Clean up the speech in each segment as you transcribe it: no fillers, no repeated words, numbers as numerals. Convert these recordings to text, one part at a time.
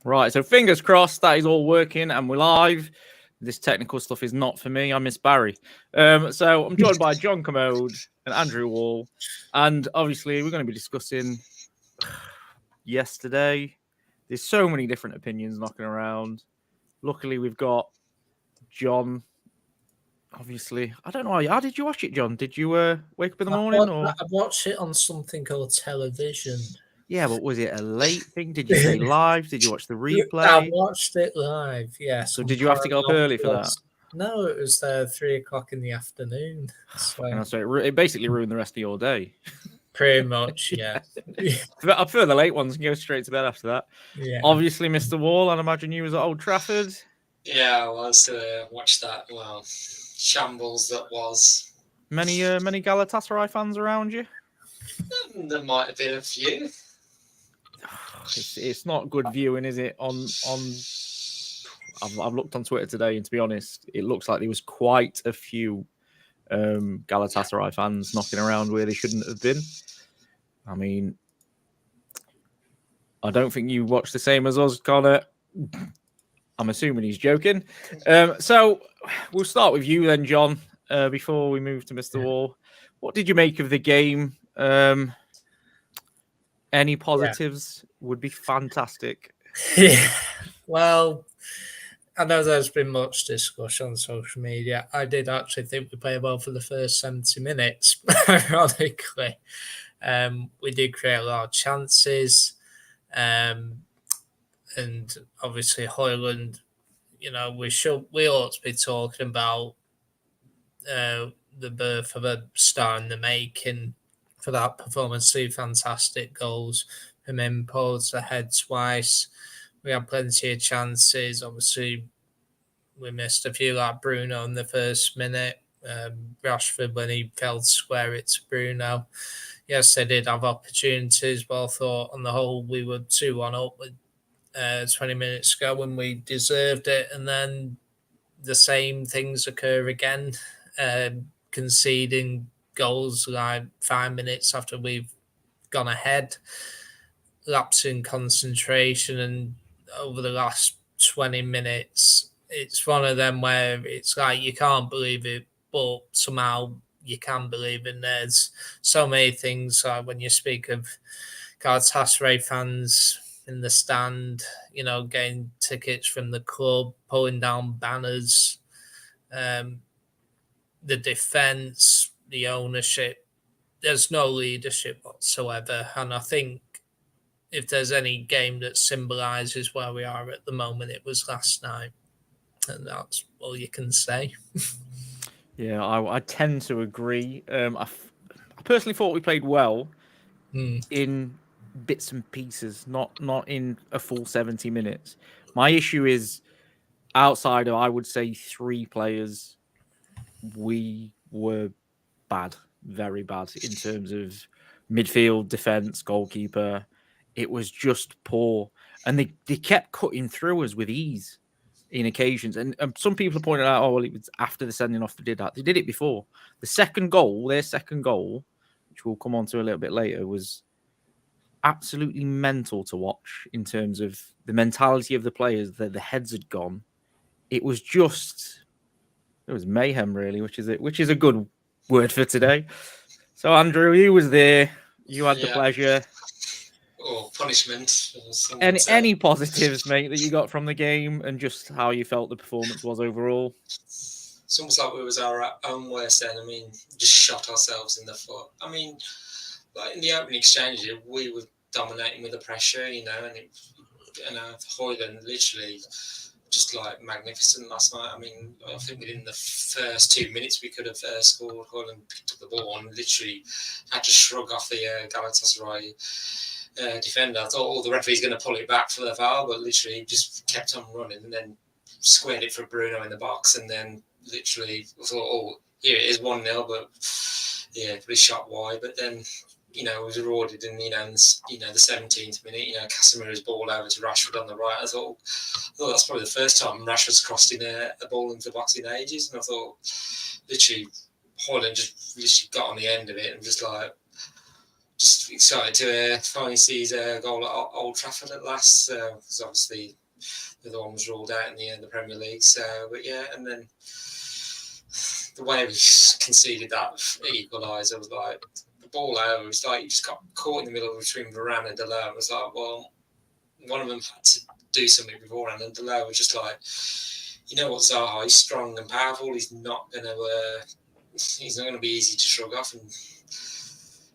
Right, so fingers crossed that is all working and we're live. This technical stuff is not for me. I miss Barry. So I'm joined by John Commode and Andrew Wall. And obviously, we're going to be discussing yesterday. There's so many different opinions knocking around. Luckily, we've got John. Obviously, I don't know. How did you watch it, John? Did you wake up in the morning? I watched it on something called television. Yeah, but was it a late thing? Did you stay live? Did you watch the replay? I watched it live, yes. So did you have to get up early for that? No, it was 3 o'clock in the afternoon. So it basically ruined the rest of your day. Pretty much, yeah. I prefer the late ones and go straight to bed after that. Yeah. Obviously, Mr. Wall, I'd imagine you was at Old Trafford. Yeah, I was watched that. Well, shambles that was. Many Galatasaray fans around you? There might have been a few. It's not good viewing, is it? I've looked on Twitter today, and to be honest, it looks like there was quite a few Galatasaray fans knocking around where they shouldn't have been. I mean, I don't think you watch the same as us, Connor. I'm assuming he's joking. So we'll start with you then, John, before we move to Mr. Wall. What did you make of the game? Any positives would be fantastic. Yeah. Well, I know there's been much discussion on social media. I did actually think we played well for the first 70 minutes, ironically. We did create a lot of chances. And obviously Hoyland, we ought to be talking about the birth of a star in the making for that performance. 3 fantastic goals from him, pulled ahead twice. We had plenty of chances. Obviously, we missed a few like Bruno in the first minute. Rashford, when he failed to square it to Bruno. Yes, they did have opportunities, but I thought on the whole we were 2-1 up with 20 minutes ago when we deserved it. And then the same things occur again, conceding goals like 5 minutes after we've gone ahead, lapsing concentration, and over the last 20 minutes, it's one of them where it's like you can't believe it, but somehow you can believe it. There's so many things when you speak of Galatasaray fans in the stand, getting tickets from the club, pulling down banners, the defence, the ownership. There's no leadership whatsoever. And I think if there's any game that symbolises where we are at the moment, it was last night. And that's all you can say. Yeah, I tend to agree. I personally thought we played well in bits and pieces, not in a full 70 minutes. My issue is outside of, I would say, 3 players, we were bad, very bad in terms of midfield, defence, goalkeeper. It was just poor. And they kept cutting through us with ease in occasions. And some people have pointed out, it was after the sending off they did that. They did it before. Their second goal, which we'll come on to a little bit later, was absolutely mental to watch in terms of the mentality of the players, that the heads had gone. It was mayhem, really, which is a good word for today. So, Andrew, you was there. You had the pleasure. Or punishment. Any positives, mate, that you got from the game and just how you felt the performance was overall? It's almost like we was our own worst enemy. Just shot ourselves in the foot. I mean, like in the opening exchange, we were dominating with the pressure, and Hoyland literally just like magnificent last night. I mean, I think within the first 2 minutes we could have scored. Hoyland picked up the ball and literally had to shrug off the Galatasaray defender. I thought, the referee's going to pull it back for the foul, but literally just kept on running and then squared it for Bruno in the box. And then literally thought, here it is 1-0, but pretty shot wide. But then, it was rewarded in, the 17th minute, Casemiro's ball over to Rashford on the right. I thought that's probably the first time Rashford's crossed in a ball into the box in ages. And I thought, literally, Hoyland just literally got on the end of it and just like just excited to finally see his goal at Old Trafford at last. Because obviously the other one was ruled out in the Premier League. So, but yeah, and then the way we conceded that equaliser was like the ball over. It's like you just got caught in the middle between Varane and Deleuze. It was like, well, one of them had to do something beforehand, and Deleuze was just like, you know what, Zaha, he's strong and powerful. He's not going to be easy to shrug off, and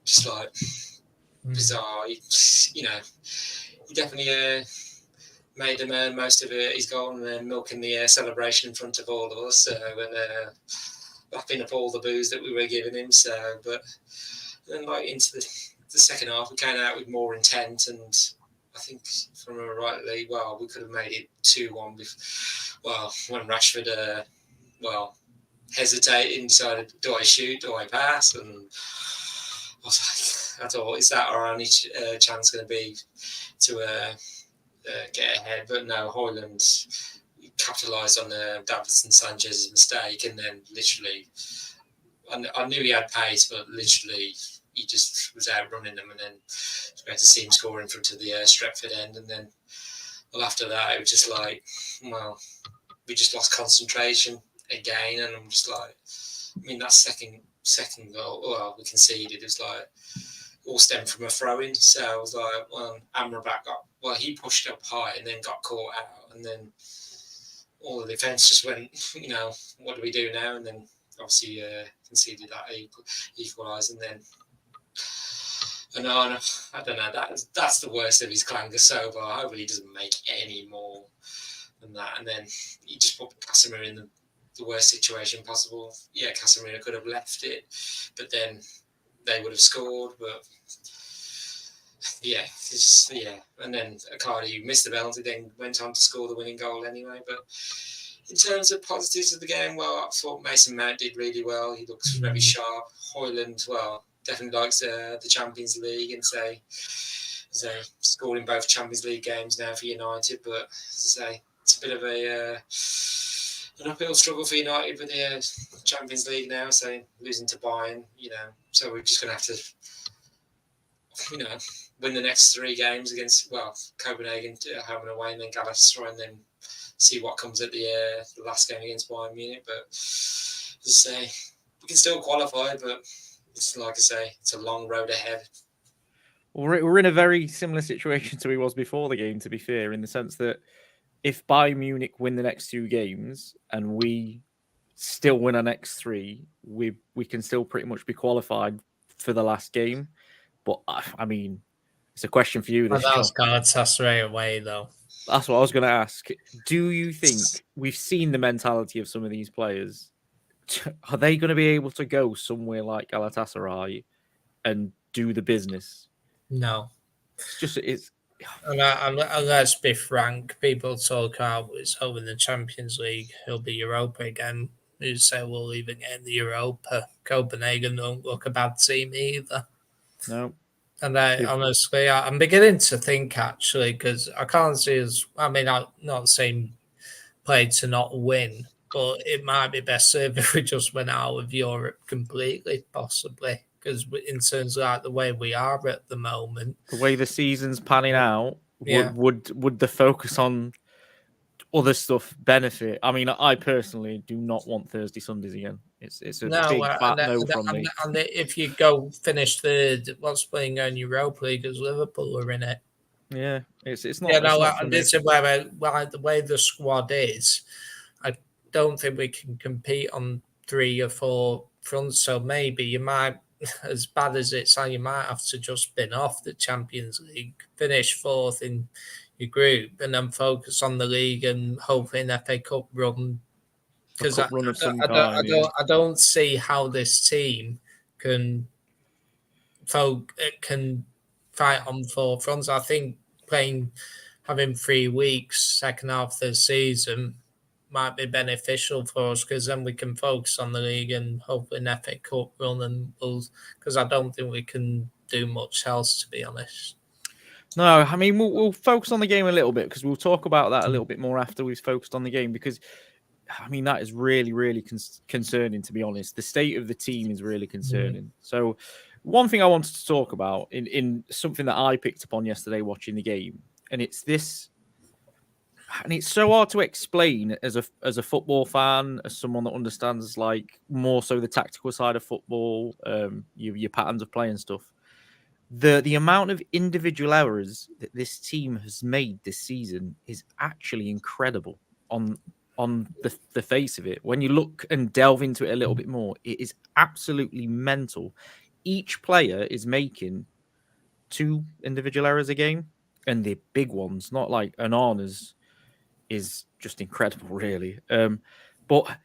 just like bizarre. You know, he definitely made him earn most of his goal, and then milking the celebration in front of all of us, and lapping up all the booze that we were giving him. So, but then like into the second half, we came out with more intent, and I think, if I remember rightly, well, we could have made it 2-1. Well, when Rashford, hesitated and decided, do I shoot, do I pass? And I was like, I thought, is that our only chance going to be to get ahead? But no, Højlund capitalised on Davinson Sanchez's mistake, and then literally, I knew he had pace, but literally, he just was outrunning them, and then it's great to see him score in front of the Stretford end. And then, well, after that, it was just like, well, we just lost concentration again, and I'm just like, I mean, that second goal, well, we conceded. It was like all stemmed from a throw-in. So I was like, well, Amrabat he pushed up high and then got caught out, and then all the defence just went, you know, what do we do now? And then obviously conceded that equalised, and then. And I don't know. That's the worst of his clanger so far. Hopefully, he doesn't make any more than that. And then he just put Casemiro in the worst situation possible. Yeah, Casemiro could have left it, but then they would have scored. But yeah, And then Icardi missed the penalty, then went on to score the winning goal anyway. But in terms of positives of the game, well, I thought Mason Mount did really well. He looks very sharp. Højlund, well, definitely likes the Champions League, and say scored in both Champions League games now for United. But say it's a bit of an uphill struggle for United with the Champions League now. So losing to Bayern, you know, so we're just going to have to, you know, win the next 3 games against Copenhagen, home and away, and then Galatasaray, and then see what comes at the last game against Bayern Munich. But as I say, we can still qualify, but. It's like I say, it's a long road ahead. We're in a very similar situation to we was before the game, to be fair, in the sense that if Bayern Munich win the next 2 games and we still win our next 3, we can still pretty much be qualified for the last game. But I mean, it's a question for you. That was Galatasaray away, though. That's what I was going to ask. Do you think we've seen the mentality of some of these players? Are they going to be able to go somewhere like Galatasaray and do the business? No. It's. And let's be frank, people talk about it's over the Champions League, he'll be Europa again. You say we'll even get in the Europa. Copenhagen don't look a bad team either. No. And honestly, I'm beginning to think, actually, because I can't see us. I mean, I'm not saying play to not win, but it might be best if we just went out of Europe completely, possibly. Because in terms of like the way we are at the moment, the way the season's panning out, would the focus on other stuff benefit? I mean, I personally do not want Thursday Sundays again. It's a big fat no from me. And if you go finish third, what's playing in Europa League as Liverpool are in it? Yeah, it's not. And this is where the way the squad is. I don't think we can compete on 3 or 4 fronts. So maybe you might, as bad as it sounds, you might have to just spin off the Champions League, finish 4th in your group, and then focus on the league and hopefully an FA Cup run. Because I don't see how this team can fight on 4 fronts. I think having 3 weeks, second half of the season, might be beneficial for us because then we can focus on the league and hopefully an FA Cup run, and because I don't think we can do much else, to be honest. No, I mean we'll focus on the game a little bit because we'll talk about that a little bit more after we've focused on the game, because I mean that is really, really concerning, to be honest. The state of the team is really concerning. So One thing I wanted to talk about in something that I picked up on yesterday watching the game, and it's this, and it's so hard to explain as a football fan, as someone that understands like more so the tactical side of football, your patterns of play and stuff. The amount of individual errors that this team has made this season is actually incredible on the face of it. When you look and delve into it a little bit more, it is absolutely mental. Each player is making 2 individual errors a game, and they're big ones, not like an Arna's is just incredible, really. But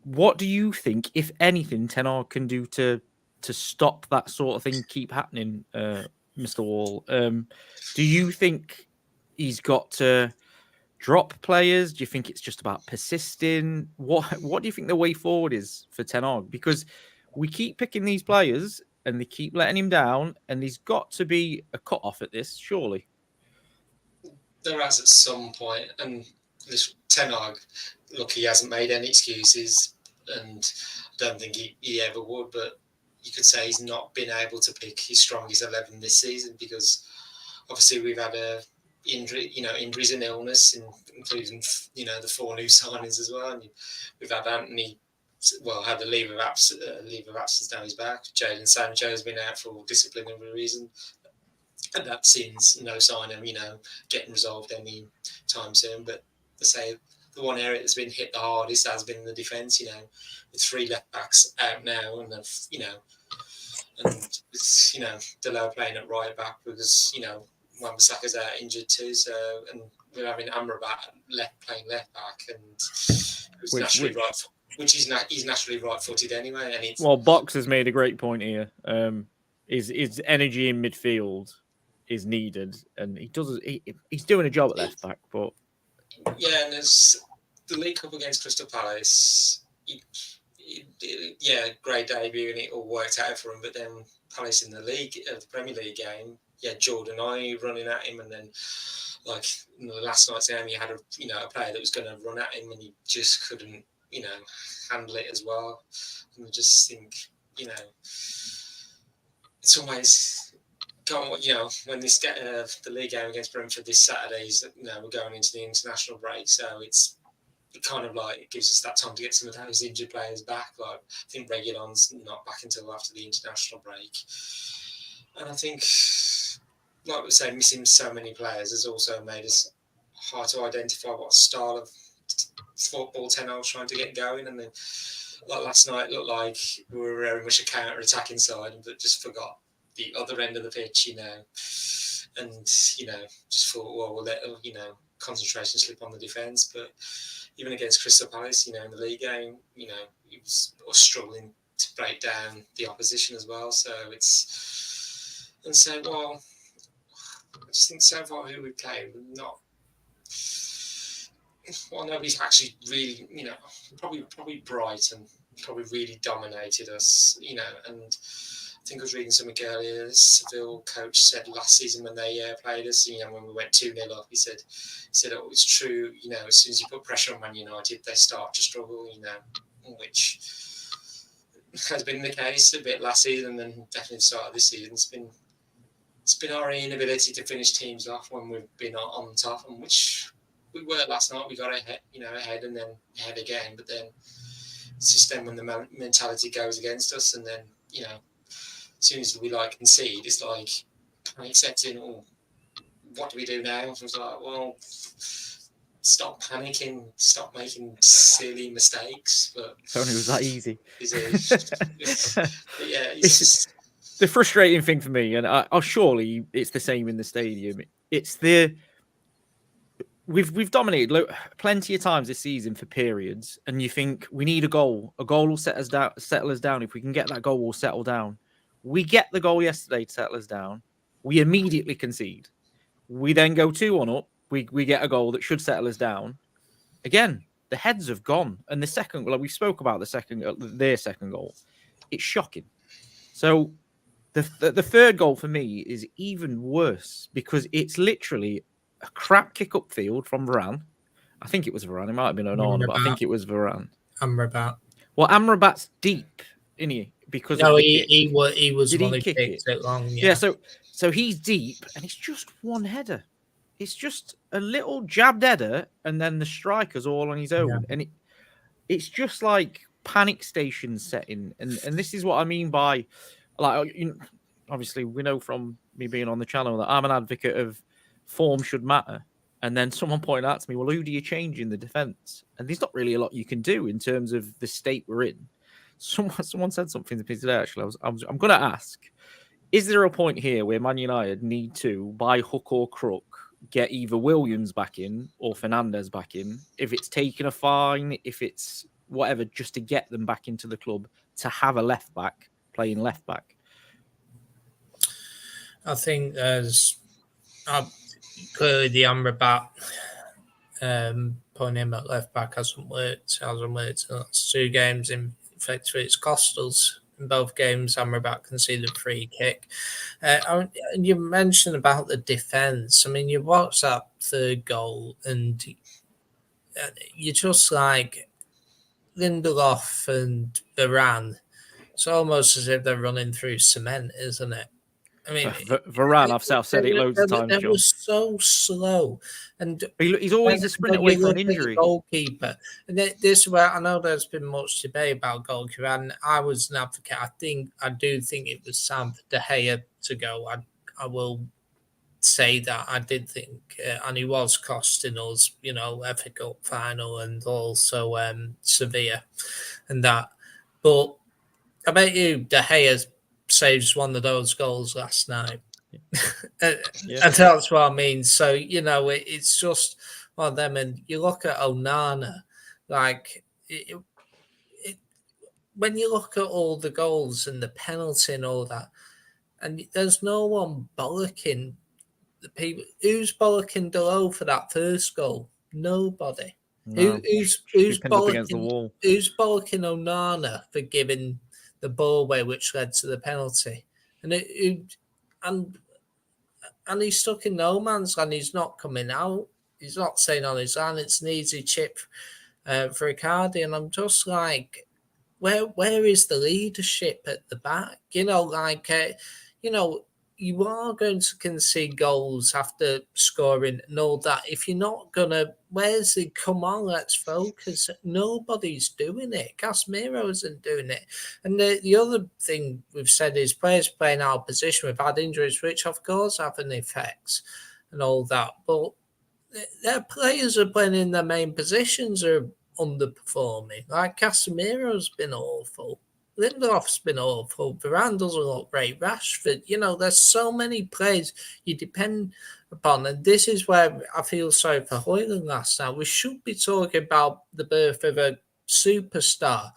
what do you think, if anything, Ten Hag can do to stop that sort of thing keep happening, Mr. Wall? Do you think he's got to drop players? Do you think it's just about persisting? What do you think the way forward is for Ten Hag? Because we keep picking these players and they keep letting him down, and there's got to be a cut off at this, surely. There has at some point, and this Ten Hag, look, he hasn't made any excuses, and I don't think he ever would, but you could say he's not been able to pick his strongest 11 this season, because obviously we've had injuries and illness, including the 4 new signings as well. And we've had Anthony, had the leave of absence down his back. Jadon Sancho has been out for disciplinary reason, and that seems no sign of getting resolved any time soon. But to say the one area that's been hit the hardest has been the defence. With 3 left backs out now, and Delo playing at right back because Wan-Bissaka's out injured too. So, and we're having Amrabat playing left back, and who's naturally right. He's naturally right-footed anyway. And well, Box has made a great point here. His energy in midfield is needed, and he's doing a job at left back. But yeah, and there's the League Cup against Crystal Palace. Great debut, and it all worked out for him. But then Palace in the Premier League game, Jordan I running at him, and then like last night's game, you had a player that was going to run at him, and he just couldn't handle it as well. And I just think it's always going. When this the league game against Brentford this Saturday is we're going into the international break, so it kind of like it gives us that time to get some of those injured players back. Like I think Reguilon's not back until after the international break, and I think, like we say, missing so many players has also made us hard to identify what style of football Ten Hag's trying to get going. And then, like last night, it looked like we were very much a counter-attacking side, but just forgot the other end of the pitch, and just thought, well, we'll let concentration slip on the defence. But even against Crystal Palace, in the league game, he was struggling to break down the opposition as well. So I just think so far who we play, not. Well, nobody's actually really, probably Brighton probably really dominated us, and I think I was reading something earlier. The Seville coach said last season when they played us, when we went 2-0 up, he said, oh, it's true, as soon as you put pressure on Man United, they start to struggle, which has been the case a bit last season and definitely the start of this season. It's been our inability to finish teams off when we've been on top, and which we were last night. We got ahead, ahead and then ahead again. But then it's just then when the mentality goes against us, and then as soon as we concede, it's like panic sets in. Oh, what do we do now? So it's like, well, stop panicking, stop making silly mistakes. But if only it was that easy. It's the frustrating thing for me, and surely it's the same in the stadium. It's we've dominated plenty of times this season for periods, and you think we need a goal. A goal will settle us down. If we can get that goal, we'll settle down. We get the goal yesterday to settle us down. We immediately concede. We then go 2-1 up. We get a goal that should settle us down. Again, the heads have gone, and the second, we spoke about their second goal. It's shocking. So. The third goal for me is even worse because it's literally a crap kick upfield from Varane. I think it was Varane. It might have been Onana, but I think it was Varane. Amrabat. Well, Amrabat's deep, isn't he? because no, of the he kick. was Did one he who kick kicked it long. Yeah. So he's deep, and it's just one header. It's just a little jabbed header, and then the striker's all on his own, and it's just like panic station setting, and this is what I mean by, like, obviously we know from me being on the channel that I'm an advocate of form should matter, and then someone pointed out to me, well, who do you change in the defense? And there's not really a lot you can do in terms of the state we're in. Someone said something to me today. Actually, I'm going to ask: is there a point here where Man United need to, by hook or crook, get either Williams back in or Fernandez back in? If it's taking a fine, if it's whatever, just to get them back into the club, to have a left back playing left back. I think there's clearly the Amrabat putting him at left back hasn't worked. That's 2 games. In fact, it's cost us. In both games, Amrabat conceded a free kick. And you mentioned about the defence. I mean, you watch that 3rd goal, and you're just like Lindelof and Varane. It's almost as if they're running through cement, isn't it? I mean, Varane, I've said it loads of times, John. John. Was so slow, and he's always a sprint away from an injury. Goalkeeper, and this is where I know there's been much debate about goalkeeper, and I was an advocate. I do think it was time for De Gea to go. I will say that I did think, and he was costing us, FA Cup final and also Sevilla, and that. But I bet you De Gea saves one of those goals last night. And that's what I mean. So, it's just one of them. And you look at Onana, like, when you look at all the goals and the penalty and all that, and there's no one bollocking the people. Who's bollocking Delo for that first goal? Nobody. No. Who's bollocking Onana for giving the ball away, which led to the penalty? And he's stuck in no man's land. He's not coming out. He's not staying on his line. It's an easy chip for Icardi. And I'm just like, where is the leadership at the back? You are going to concede goals after scoring and all that. If you're not going to, where's the come on, let's focus? Nobody's doing it. Casemiro isn't doing it. And the other thing we've said is players playing out of position. We've had injuries, which of course have an effect and all that. But their players are playing in their main positions are underperforming. Like Casemiro's been awful. Lindelof's been awful. Varane doesn't look great. Rashford, there's so many players you depend upon. And this is where I feel sorry for Højlund last night. We should be talking about the birth of a superstar.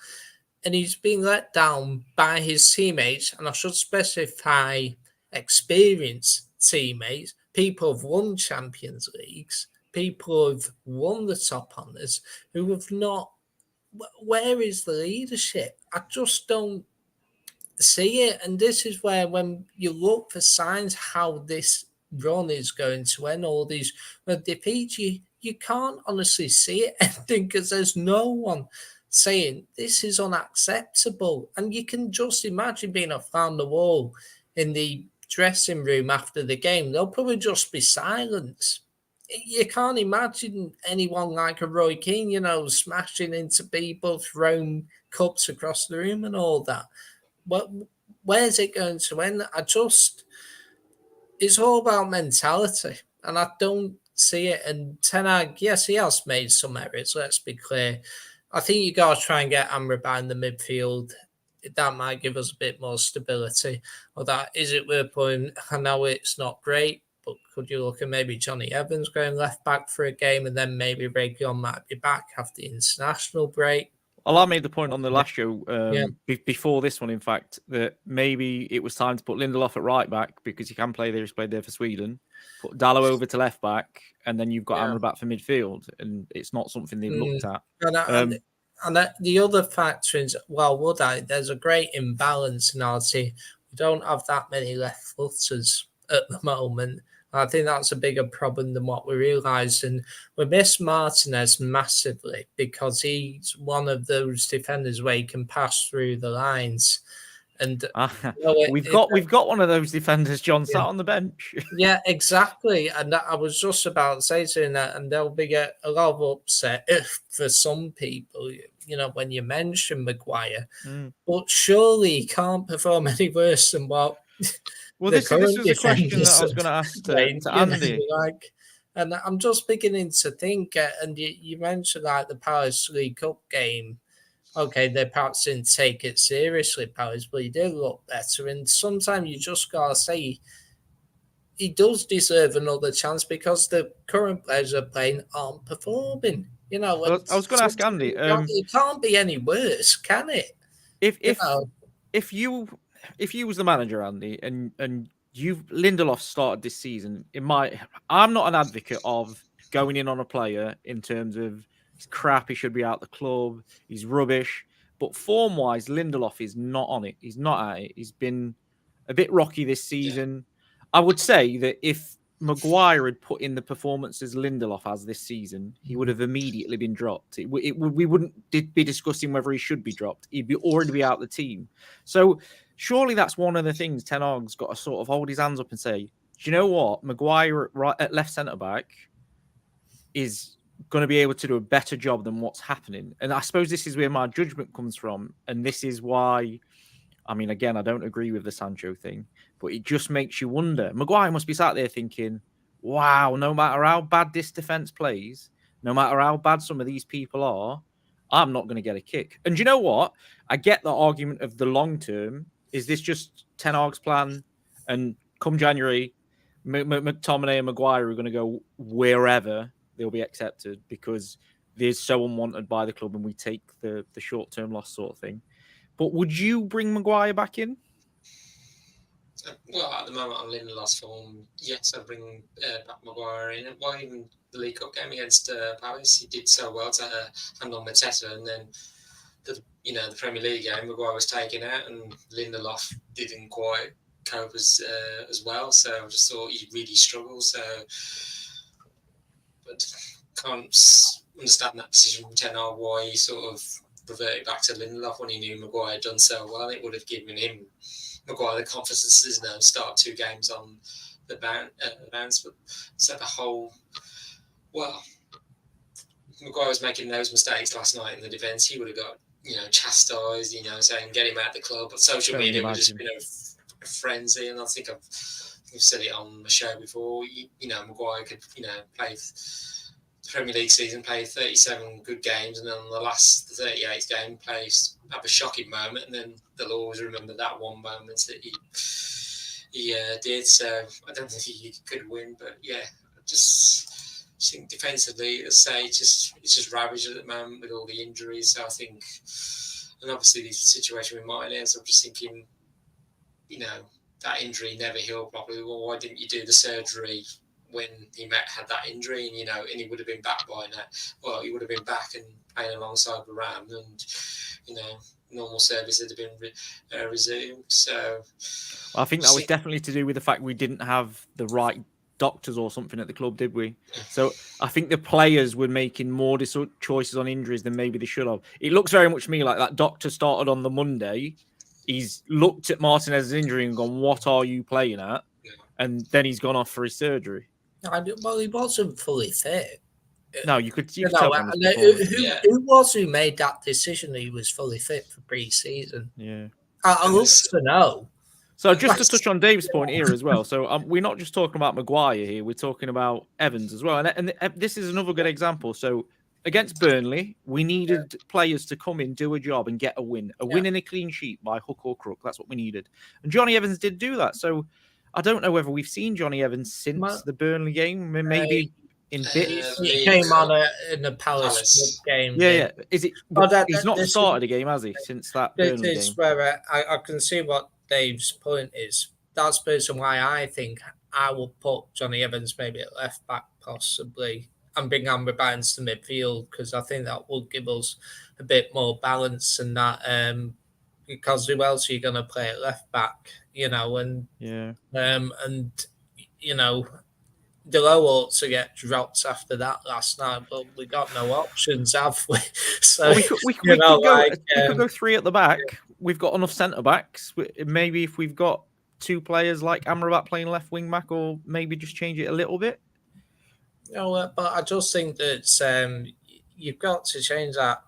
And he's been let down by his teammates. And I should specify experienced teammates. People who've won Champions Leagues. People who've won the top honours. Who have not. Where is the leadership? I just don't see it. And this is where, when you look for signs how this run is going to end, all these defeats, you can't honestly see it ending because there's no one saying this is unacceptable. And you can just imagine being a fly on the wall in the dressing room after the game. There'll probably just be silence. You can't imagine anyone like a Roy Keane, smashing into people, throwing cups across the room and all that. But where's it going to end? It's all about mentality, and I don't see it. And Ten Hag, yes, he has made some errors, let's be clear. I think you got to try and get Amrabat in the midfield. That might give us a bit more stability. Or that, is it worth putting? I know it's not great, but could you look at maybe Johnny Evans going left back for a game, and then maybe Reguilon might be back after the international break? Well, I made the point on the last show, before this one, in fact, that maybe it was time to put Lindelof at right back because he can play there. He's played there for Sweden. Put Dalot over to left back, and then you've got Amrabat for midfield, and it's not something they've looked at. And the other factor is, there's a great imbalance in our team. We don't have that many left footers at the moment. I think that's a bigger problem than what we realised. And we miss Martinez massively because he's one of those defenders where he can pass through the lines. And we've got one of those defenders, John, sat on the bench. Yeah, exactly. And I was just about to say to him that, and there'll be a lot of upset if for some people, when you mention Maguire, but surely he can't perform any worse than what. Well, this was a question that I was going to ask to Andy. And I'm just beginning to think, and you mentioned like the Palace League Cup game. Okay, they perhaps didn't take it seriously, Palace, but he did look better. And sometimes you just gotta say he does deserve another chance because the current players are playing aren't performing. Well, I was going to ask Andy. It can't be any worse, can it? If you was the manager, Andy, and Lindelof started this season, I'm not an advocate of going in on a player in terms of he's crap, he should be out the club, he's rubbish. But form-wise, Lindelof is not on it. He's not at it. He's been a bit rocky this season. I would say that if Maguire had put in the performances Lindelof has this season, he would have immediately been dropped. We wouldn't be discussing whether he should be dropped. He'd already be out the team. So surely that's one of the things Ten Hag's got to sort of hold his hands up and say, do you know what? Maguire at left centre-back is going to be able to do a better job than what's happening. And I suppose this is where my judgment comes from. And this is why, I mean, again, I don't agree with the Sancho thing, but it just makes you wonder. Maguire must be sat there thinking, wow, no matter how bad this defence plays, no matter how bad some of these people are, I'm not going to get a kick. And you know what? I get the argument of the long term. Is this just Ten Hag's plan? And come January, McTominay and Maguire are going to go wherever they'll be accepted because they're so unwanted by the club and we take the short-term loss sort of thing. But would you bring Maguire back in? Well, at the moment, I'm in the last form. Yes, I bring back Maguire in. Well, even the League Cup game against Palace, he did so well to hand on Mateta, and then the Premier League game, Maguire was taken out, and Lindelof didn't quite cope as well. So I just thought he really struggled. So, but can't understand that decision from Ten Hag why he sort of reverted back to Lindelof when he knew Maguire had done so well. It would have given him Maguire the confidence to start 2 games on the bounce. But so the whole, well, Maguire was making those mistakes last night in the defence. He would have got chastised, saying get him out of the club. But social media would just been a frenzy, and I think I've said it on the show before. Maguire could play the Premier League season, play 37 good games, and then on the last 38th game, have a shocking moment, and then they'll always remember that one moment that he did. So I don't think he could win, but yeah, I just think defensively, let's say, it's just ravaged at the moment with all the injuries. So I think, and obviously the situation with Martinez, I'm just thinking, that injury never healed properly. Well, why didn't you do the surgery when he had that injury, and he would have been back by now? Well, he would have been back and playing alongside Varane, and normal service had been resumed. So I think that was definitely to do with the fact we didn't have the right doctors or something at the club, did we? So I think the players were making more choices on injuries than maybe they should have. It looks very much to me like that doctor started on the Monday. He's looked at Martinez's injury and gone, what are you playing at? And then he's gone off for his surgery. Well, he wasn't fully fit. No, you could tell. Who was who made that decision that he was fully fit for pre-season? Yeah. I'd love to know. So just to touch on Dave's point here as well. So we're not just talking about Maguire here. We're talking about Evans as well. And this is another good example. So against Burnley, we needed players to come in, do a job and get a win. A win and a clean sheet by hook or crook. That's what we needed. And Johnny Evans did do that. So I don't know whether we've seen Johnny Evans since the Burnley game. Maybe in bits. He came on in the Palace game. Yeah. Is it? He's not started a game, has he, since that Burnley game? Where I can see what Dave's point is. That's the reason why I think I will put Johnny Evans maybe at left back possibly and bring Amber Barnes to midfield, because I think that will give us a bit more balance and that because who else are you going to play at left back? Delo ought to get dropped after that last night, but we got no options, have we? So we could go 3 at the back. we've got enough centre backs. Maybe if we've got 2 players like Amrabat playing left wing back, or maybe just change it a little bit. No, but I just think that you've got to change that.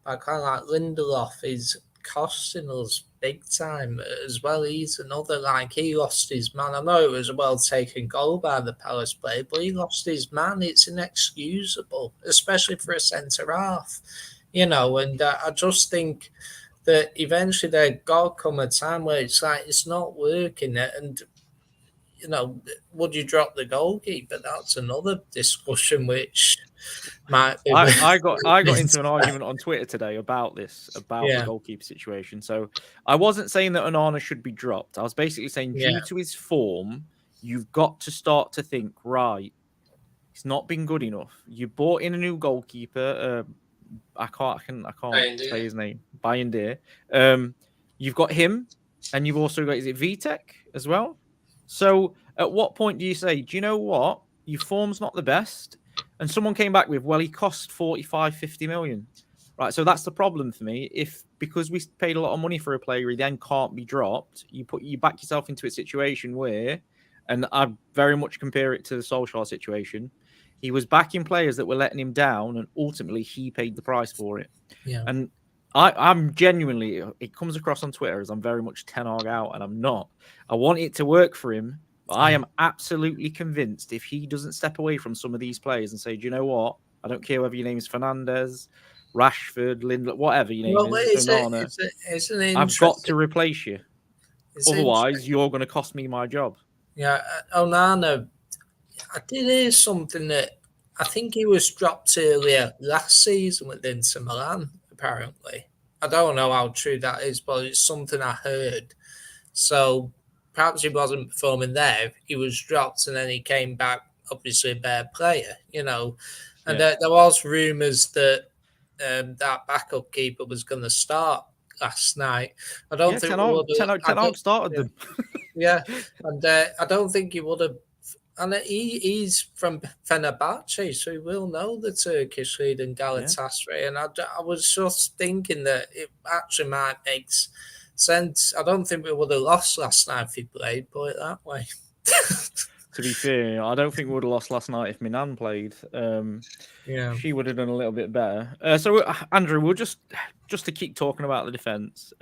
But kind of like Lindelof is costing us big time as well. He's another, like, he lost his man. I know it was a well taken goal by the Palace player, but he lost his man. It's inexcusable, especially for a centre half, and I just think that eventually there got to come a time where it's like it's not working, and would you drop the goalkeeper? That's another discussion which might be. I got into an argument on Twitter today about the goalkeeper situation. So I wasn't saying that Onana should be dropped. I was basically saying due to his form, you've got to start to think, right, he's not been good enough. You bought in a new goalkeeper. I can't say his name. Bayindir. You've got him, and you've also got, is it Vitek as well? So at what point do you say, do you know what? Your form's not the best. And someone came back with, well, he cost 45-50 million. Right, so that's the problem for me. Because we paid a lot of money for a player, he then can't be dropped. You back yourself into a situation where, and I very much compare it to the Solskjaer situation, he was backing players that were letting him down, and ultimately he paid the price for it. Yeah. And I'm genuinely, it comes across on Twitter as I'm very much Ten Hag out, and I'm not. I want it to work for him, but I am absolutely convinced if he doesn't step away from some of these players and say, do you know what? I don't care whether your name is Fernandez, Rashford, Lindler, whatever your name is, Onana, I've got to replace you. Otherwise, you're going to cost me my job. Yeah, Onana, I did hear something that I think he was dropped earlier last season with Inter Milan, apparently. I don't know how true that is, but it's something I heard. So perhaps he wasn't performing there. He was dropped and then he came back, obviously a better player, And there was rumours that that backup keeper was going to start last night. I don't think Ten Hag started them. Yeah, and I don't think he would have. And he's from Fenerbahce, so he will know the Turkish league and Galatasaray. Yeah. And I was just thinking that it actually might make sense. I don't think we would have lost last night if he played, put it that way. To be fair, I don't think we would have lost last night if Minan played. She would have done a little bit better. So, Andrew, we'll just to keep talking about the defence.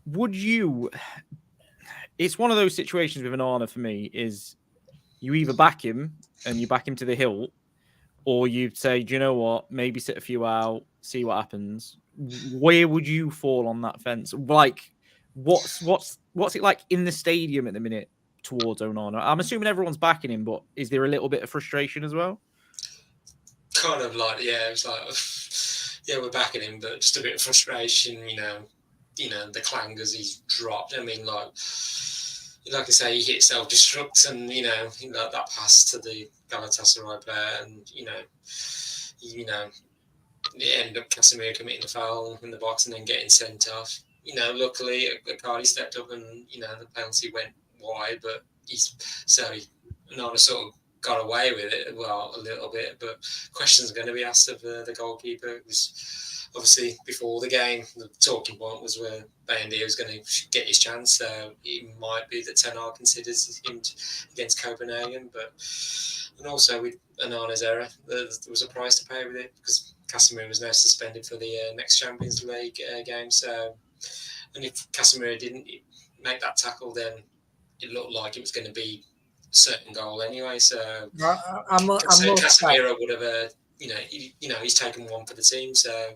Would you? It's one of those situations with Onana for me is you either back him and you back him to the hilt, or you say, do you know what? Maybe sit a few out, see what happens. Where would you fall on that fence? Like, what's it like in the stadium at the minute towards Onana? I'm assuming everyone's backing him, but is there a little bit of frustration as well? Kind of like, it was like, we're backing him, but just a bit of frustration, the clangers he's dropped. I mean, like I say, he hit self-destruct, and that pass to the Galatasaray player, and it ended up Casemiro committing the foul in the box and then getting sent off. Luckily, Cardi stepped up and the penalty went wide, but Onana sort of got away with it, a little bit. But questions are going to be asked of the goalkeeper. It was obviously before the game, the talking point was where Bayindir was going to get his chance. So it might be that Ten Hag considers him against Copenhagen, and also with Onana's error, there was a price to pay with it because Casemiro was now suspended for the next Champions League game. So, and if Casemiro didn't make that tackle, then it looked like it was going to be a certain goal anyway. So Casemiro would have. He's taken one for the team, so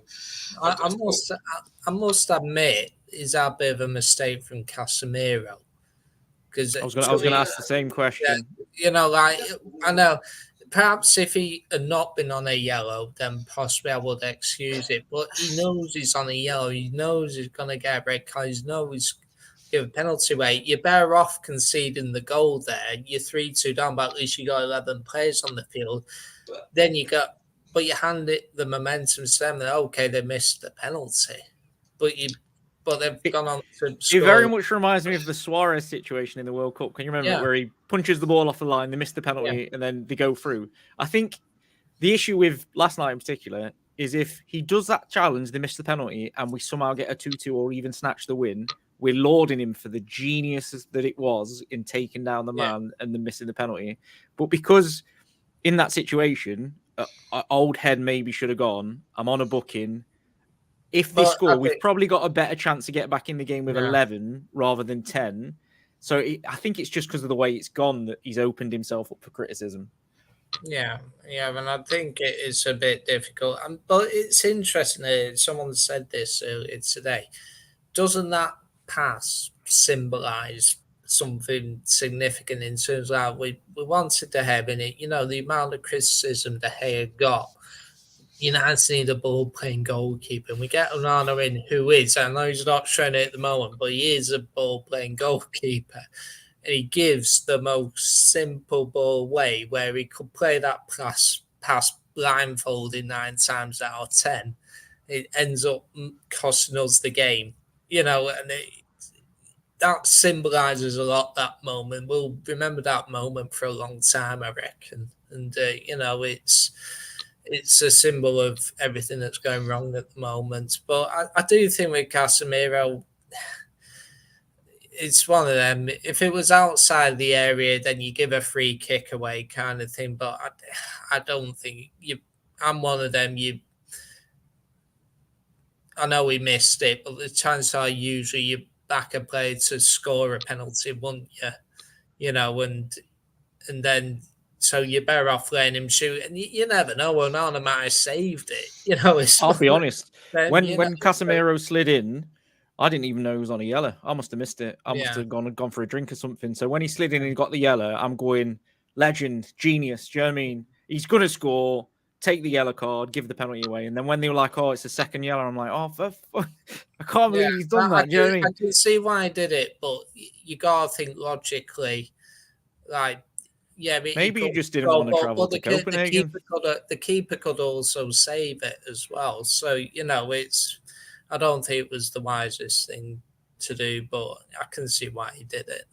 I must admit, is that a bit of a mistake from Casemiro? Because I was going to ask the same question. I know. Perhaps if he had not been on a yellow, then possibly I would excuse it. But he knows he's on a yellow. He knows he's going to get a red card. He knows he's give a penalty away. You're better off conceding the goal there. You're 3-2 down, but at least you got 11 players on the field. Then but you hand it the momentum to them. That okay, they missed the penalty, but they've gone on to score. It very much reminds me of the Suarez situation in the World Cup. Can you remember where he punches the ball off the line, they miss the penalty, and then they go through? I think the issue with last night in particular is if he does that challenge, they miss the penalty, and we somehow get a 2-2 or even snatch the win, we're lauding him for the genius that it was in taking down the man and then missing the penalty. But because in that situation, old head maybe should have gone, I'm on a booking. If they score, we've probably got a better chance to get back in the game with 11 rather than 10. So I think it's just because of the way it's gone that he's opened himself up for criticism. Yeah, and I think it is a bit difficult. But it's interesting that someone said this earlier today. Doesn't that pass symbolise something significant in terms of we wanted to have in it? You know, the amount of criticism De Gea got. United need a ball-playing goalkeeper, and we get Onana in, who is, I know he's not showing it at the moment, but he is a ball-playing goalkeeper. And he gives the most simple ball away where he could play that pass blindfolded 9 times out of 10. It ends up costing us the game, you know, and that symbolises a lot, that moment. We'll remember that moment for a long time, I reckon. And, you know, it's a symbol of everything that's going wrong at the moment. But I do think with Casemiro, it's one of them. If it was outside the area, then you give a free kick away kind of thing. But I don't think I'm one of them. I know we missed it, but the chances are usually you back a player to score a penalty, wouldn't you? You know, and then so you're better off letting him shoot. And you never know. Onana might have saved it. You know, I'll be honest. When Casemiro slid in, I didn't even know he was on a yellow. I must have missed it. I must have gone for a drink or something. So when he slid in and got the yellow, I'm going, legend, genius. Do you know what I mean? He's going to score, take the yellow card, give the penalty away. And then when they were like, oh, it's a second yellow, I'm like, oh, I can't believe he's done that. Do you know what I mean? I can see why he did it, but you got to think logically, like, yeah, maybe he just didn't want to travel to Copenhagen. The keeper could also save it as well. So, you know, I don't think it was the wisest thing to do, but I can see why he did it.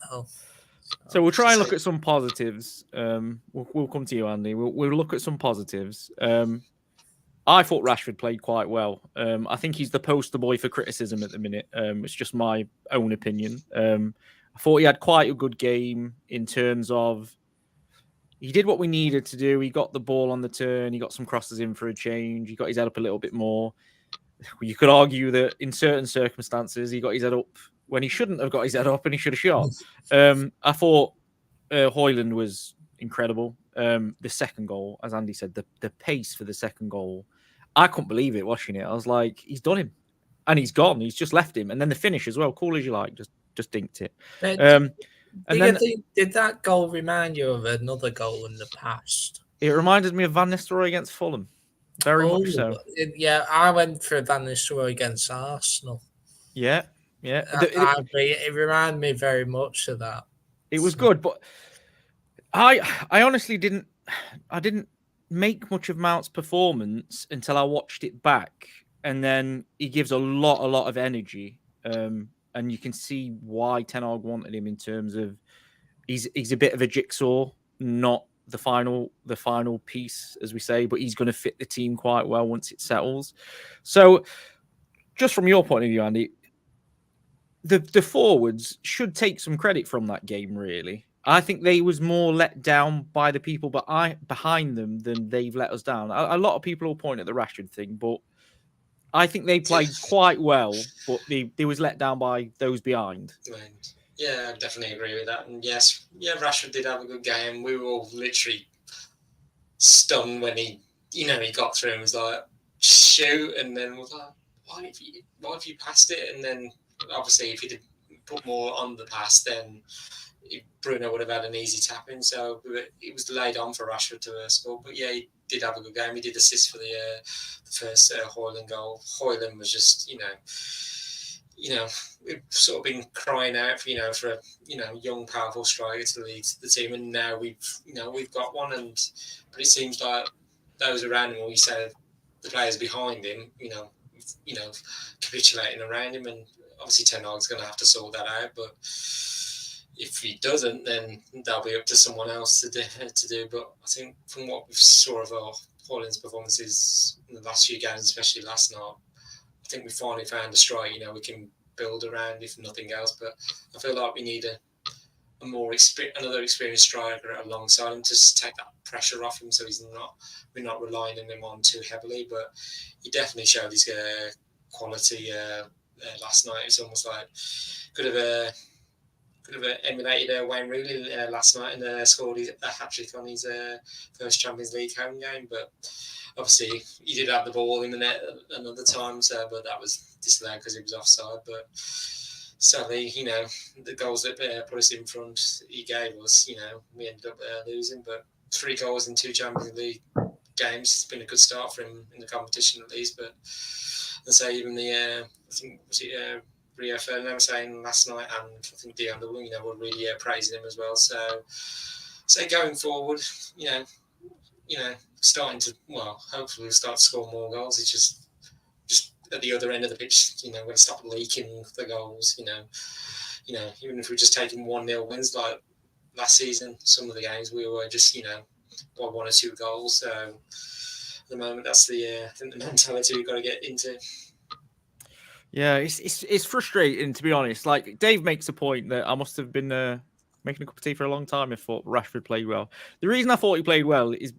So we'll try and look at some positives. We'll come to you, Andy. We'll look at some positives. I thought Rashford played quite well. I think he's the poster boy for criticism at the minute. It's just my own opinion. I thought he had quite a good game in terms of he did what we needed to do. He got the ball on the turn. He got some crosses in for a change. He got his head up a little bit more. You could argue that in certain circumstances, he got his head up when he shouldn't have got his head up and he should have shot. I thought Højlund was incredible. The second goal, as Andy said, the pace for the second goal, I couldn't believe it watching it. I was like, he's done him. And he's gone. He's just left him. And then the finish as well, cool as you like, just dinked it. Did that goal remind you of another goal in the past? It reminded me of Van Nistelrooy against Fulham. Very much so. I went for Van Nistelrooy against Arsenal. Yeah. It reminded me very much of that. It was good, but I honestly didn't make much of Mount's performance until I watched it back, and then he gives a lot of energy. And you can see why Ten Hag wanted him in terms of he's a bit of a jigsaw, not the final piece, as we say, but he's going to fit the team quite well once it settles. So just from your point of view, Andy, the forwards should take some credit from that game, really. I think they was more let down by the people behind them than they've let us down. A lot of people will point at the Rashford thing, but I think they played quite well, but they was let down by those behind. Yeah, I definitely agree with that. And yes, Rashford did have a good game. We were all literally stunned when he got through and was like, shoot, and then was like, why have you passed it? And then obviously if he did put more on the pass, then Bruno would have had an easy tap in. So it was laid on for Rashford to score. But yeah, he did have a good game. He did assist for the first Højlund goal. Højlund was just, we've sort of been crying out for a young, powerful striker to lead the team, and now we've got one. But it seems like those around him, we said the players behind him, capitulating around him, and obviously Ten Hag's going to have to sort that out. But if he doesn't, then that'll be up to someone else to do. But I think from what we saw of our Hoyland's performances in the last few games, especially last night. I think we finally found a strike, we can build around if nothing else. But I feel like we need another experienced striker alongside him to just take that pressure off him, so we're not relying on him on too heavily. But he definitely showed his quality last night. It's almost like could have emulated Wayne Rooney last night and scored a hat-trick on his first Champions League home game. But obviously, he did have the ball in the net another time, but that was disallowed because he was offside. But sadly, the goals that put us in front, he gave us, we ended up losing. But 3 goals in 2 Champions League games, it's been a good start for him in the competition at least. But let's say even I think, was it Rio Ferdinand was saying last night, and I think Dion Dewey, were really praising him as well. So going forward, starting to, hopefully we'll start to score more goals. It's just at the other end of the pitch, we're going to stop leaking the goals. Even if we're just taking 1-0 wins like last season, some of the games we were just, by 1 or 2 goals. So at the moment, that's the mentality we've got to get into. Yeah, it's frustrating, to be honest. Like, Dave makes a point that I must have been making a cup of tea for a long time and thought Rashford played well. The reason I thought he played well is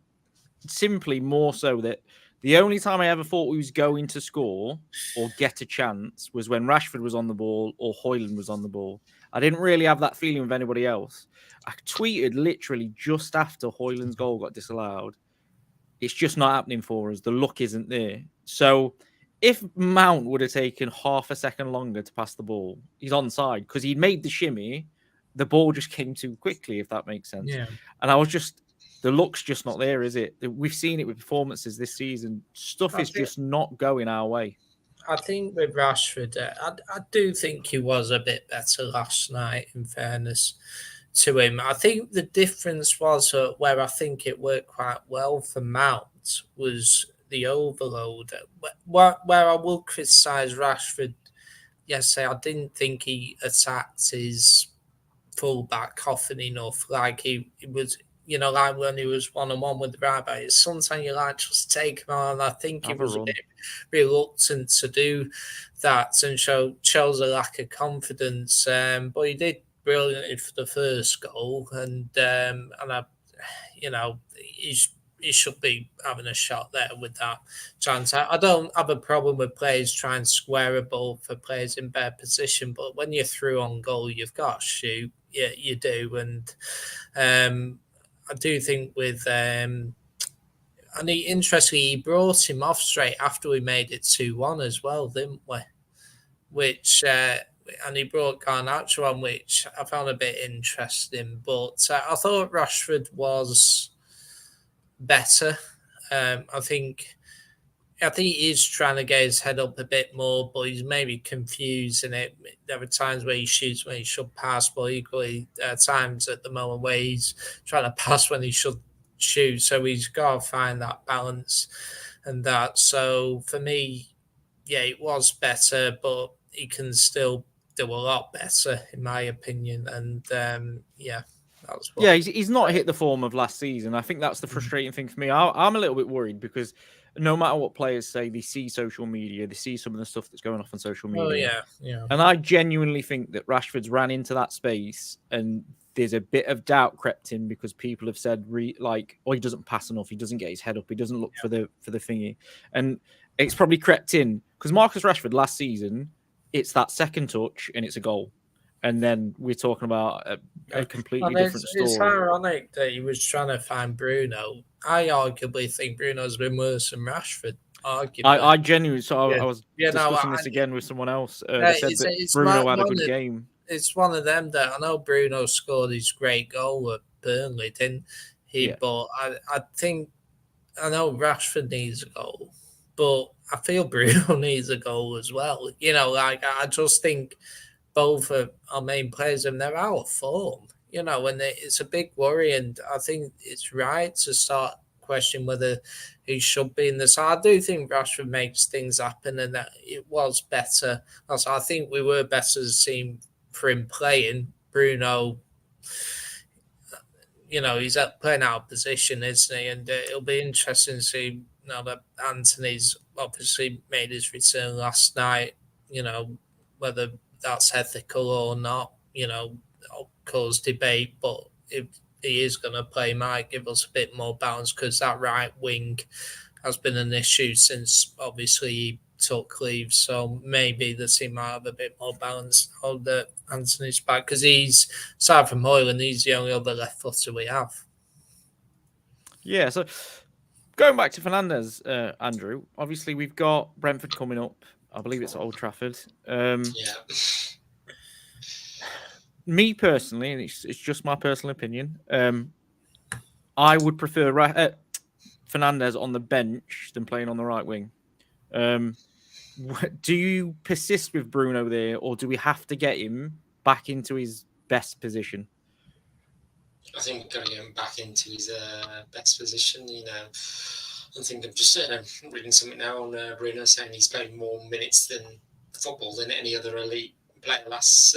simply more so that the only time I ever thought he was going to score or get a chance was when Rashford was on the ball or Højlund was on the ball. I didn't really have that feeling with anybody else. I tweeted literally just after Højlund's goal got disallowed, it's just not happening for us. The luck isn't there. So if Mount would have taken half a second longer to pass the ball, he's onside because he made the shimmy. The ball just came too quickly, if that makes sense. Yeah. And the luck's just not there, is it? We've seen it with performances this season. Stuff is just not going our way. I think with Rashford, I do think he was a bit better last night, in fairness to him. I think the difference was where I think it worked quite well for Mount was the overload. Where I will criticise Rashford, yesterday, I didn't think he attacked his fullback often enough. Like he was, like when he was 1-on-1 with the right back, sometimes you like just take him on. I think he was a bit reluctant to do that and shows a lack of confidence. But he did brilliantly for the first goal, and he should be having a shot there with that chance. I don't have a problem with players trying to square a ball for players in better position, but when you're through on goal, you've got to shoot. Yeah, you do. And I do think with interestingly, he brought him off straight after we made it 2-1 as well, didn't we? Which and he brought Garnacho on, which I found a bit interesting. But I thought Rashford was better. I think he's trying to get his head up a bit more, but he's maybe confusing it. There are times where he shoots when he should pass, but equally times at the moment where he's trying to pass when he should shoot. So he's got to find that balance and that. So for me, yeah, it was better, but he can still do a lot better, in my opinion. And he's not hit the form of last season. I think that's the frustrating thing for me. I'm a little bit worried because no matter what players say, they see social media, they see some of the stuff that's going off on social media. Oh, yeah. And I genuinely think that Rashford's ran into that space and there's a bit of doubt crept in because people have said, he doesn't pass enough, he doesn't get his head up, he doesn't look for the thingy. And it's probably crept in because Marcus Rashford last season, it's that second touch and it's a goal. And then we're talking about a completely different story. It's ironic that he was trying to find Bruno. I arguably think Bruno's been worse than Rashford. I genuinely, I was discussing this again with someone else. They said that Bruno had a good game. It's one of them that I know Bruno scored his great goal at Burnley, didn't he? Yeah. But I know Rashford needs a goal, but I feel Bruno needs a goal as well. I just think both of our main players and they're out of form, and it's a big worry. And I think it's right to start questioning whether he should be in this. I do think Rashford makes things happen and that it was better. Also, I think we were better as a team for him playing. Bruno, he's playing out of position, isn't he? And it'll be interesting to see now that Anthony's obviously made his return last night. Whether that's ethical or not. It'll cause debate, but if he is going to play, might give us a bit more balance because that right wing has been an issue since obviously he took leave. So maybe the team might have a bit more balance now that Anthony's back because he's, aside from Hoyland, he's the only other left footer we have. Yeah, so going back to Fernandez, Andrew, obviously we've got Brentford coming up. I believe it's at Old Trafford. Yeah. Me personally, and it's just my personal opinion, I would prefer Fernandez on the bench than playing on the right wing. Do you persist with Bruno there, or do we have to get him back into his best position? I think we've got to get him back into his best position. I think I'm just reading something now on Bruno saying he's played more minutes than football than any other elite player last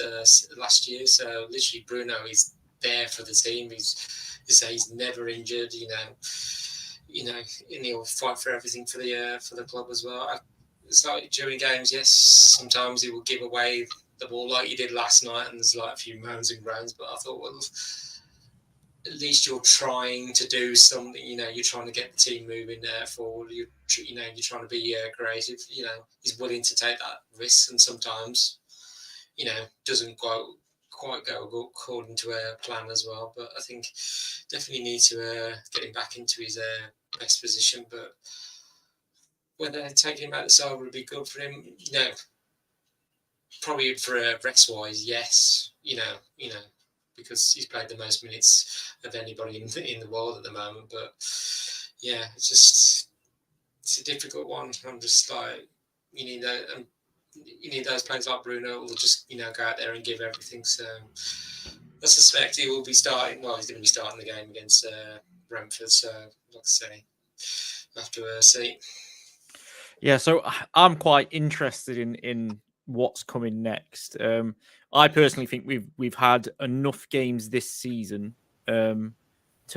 year. So literally, Bruno is there for the team. He's never injured. And he'll fight for everything for the club as well. It's like during games, yes, sometimes he will give away the ball like he did last night, and there's like a few moans and groans. But I thought, well, at least you're trying to do something. You're trying to get the team moving forward. You're trying to be creative. He's willing to take that risk, and sometimes, doesn't quite go according to a plan as well. But I think definitely need to get him back into his best position. But whether taking him out the side would be good for him, probably for rest wise, yes. Because he's played the most minutes of anybody in the world at the moment. But yeah, it's a difficult one. I'm just like, you need those players like Bruno who will just go out there and give everything. So I suspect he will be starting. Well, he's going to be starting the game against Brentford. So like I say, we'll have to see. Yeah, so I'm quite interested in what's coming next. I personally think we've had enough games this season to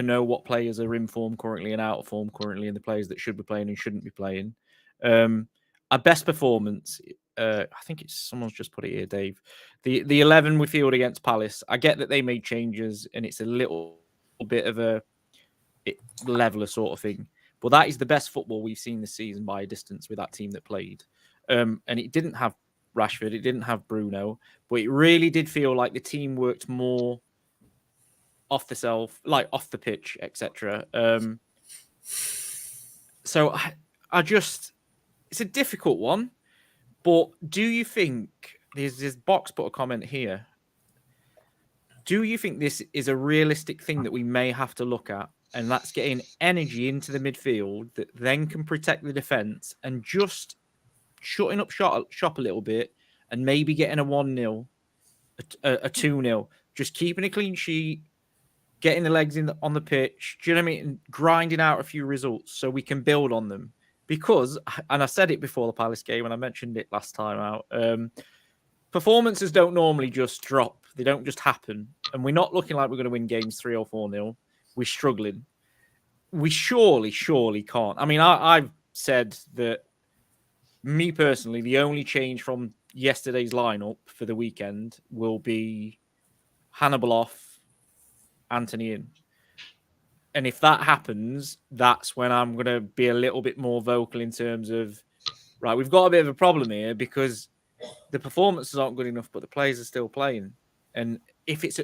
know what players are in form currently and out of form currently, and the players that should be playing and shouldn't be playing. Our best performance, I think it's someone's just put it here, Dave. The 11 we field against Palace. I get that they made changes and it's a little bit of a leveler sort of thing. But that is the best football we've seen this season by a distance with that team that played. And it didn't have Rashford, it didn't have Bruno, but it really did feel like the team worked more off the pitch, etc. So it's a difficult one. But do you think there's Box put a comment here? Do you think this is a realistic thing that we may have to look at? And that's getting energy into the midfield that then can protect the defence and just shutting up shop a little bit and maybe getting a 1-0, a 2-0, just keeping a clean sheet, getting the legs on the pitch, do you know what I mean? And grinding out a few results so we can build on them. Because, and I said it before the Palace game and I mentioned it last time out, performances don't normally just drop. They don't just happen. And we're not looking like we're going to win games 3 or 4-0. We're struggling. We surely can't. I mean, I've said that, me personally, the only change from yesterday's lineup for the weekend will be Hannibal off, Anthony in. And if that happens, that's when I'm going to be a little bit more vocal in terms of, right, we've got a bit of a problem here because the performances aren't good enough, but the players are still playing. And if it's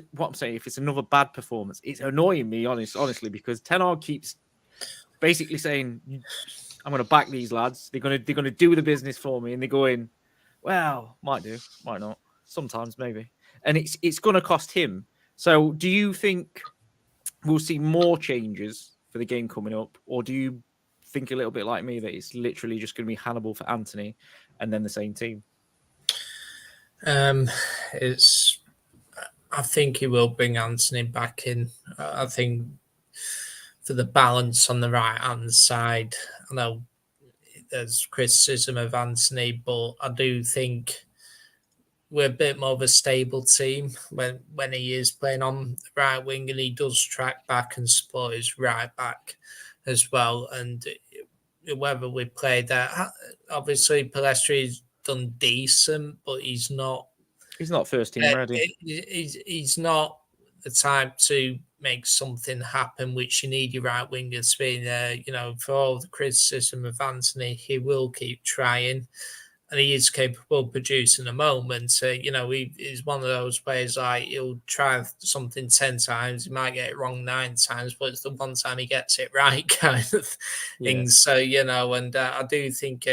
another bad performance, it's annoying me, honestly, because Ten Hag keeps basically saying, I'm going to back these lads. They're going to do the business for me. And they're going, well, might do, might not. Sometimes, maybe. And it's going to cost him. So do you think we'll see more changes for the game coming up? Or do you think a little bit like me that it's literally just going to be Hannibal for Anthony and then the same team? I think he will bring Anthony back in. I think for the balance on the right-hand side, I know there's criticism of Anthony, but I do think we're a bit more of a stable team when he is playing on the right wing, and he does track back and support his right back as well. And whether we play that, obviously Palestri's done decent, but he's not first team ready. He's not the type to make something happen, which you need your right wingers to be there. You know, for all the criticism of Anthony, he will keep trying, and he is capable of producing a moment. You know, he's one of those players like he'll try something 10 times, he might get it wrong 9 times, but it's the one time he gets it right kind of thing. So, you know, and I do think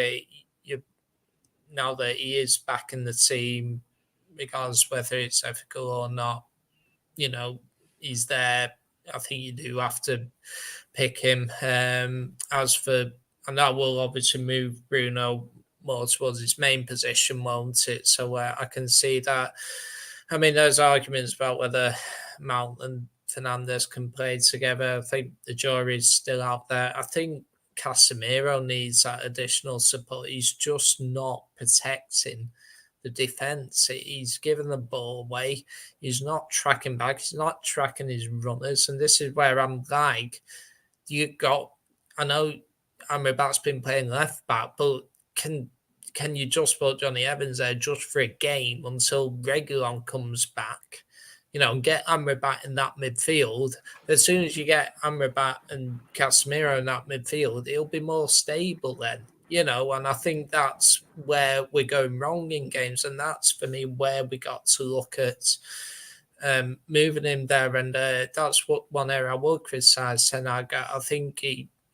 now that he is back in the team, regardless whether it's ethical or not, you know, he's there. I think you do have to pick him. As for, and that will obviously move Bruno more towards his main position, won't it? So I can see that. I mean, there's arguments about whether Mount and Fernandes can play together. I think the jury's still out there. I think Casemiro needs that additional support. He's just not protecting the defense. He's giving the ball away. He's not tracking back. He's not tracking his runners. And this is where I'm like, I know Amrabat's been playing left back, but can you just put Johnny Evans there just for a game until Reguilon comes back? You know, and get Amrabat in that midfield. As soon as you get Amrabat and Casemiro in that midfield, it'll be more stable then. You know, and I think that's where we're going wrong in games, and that's for me where we got to look at moving him there, and that's what one area I will criticise Ten Hag. I think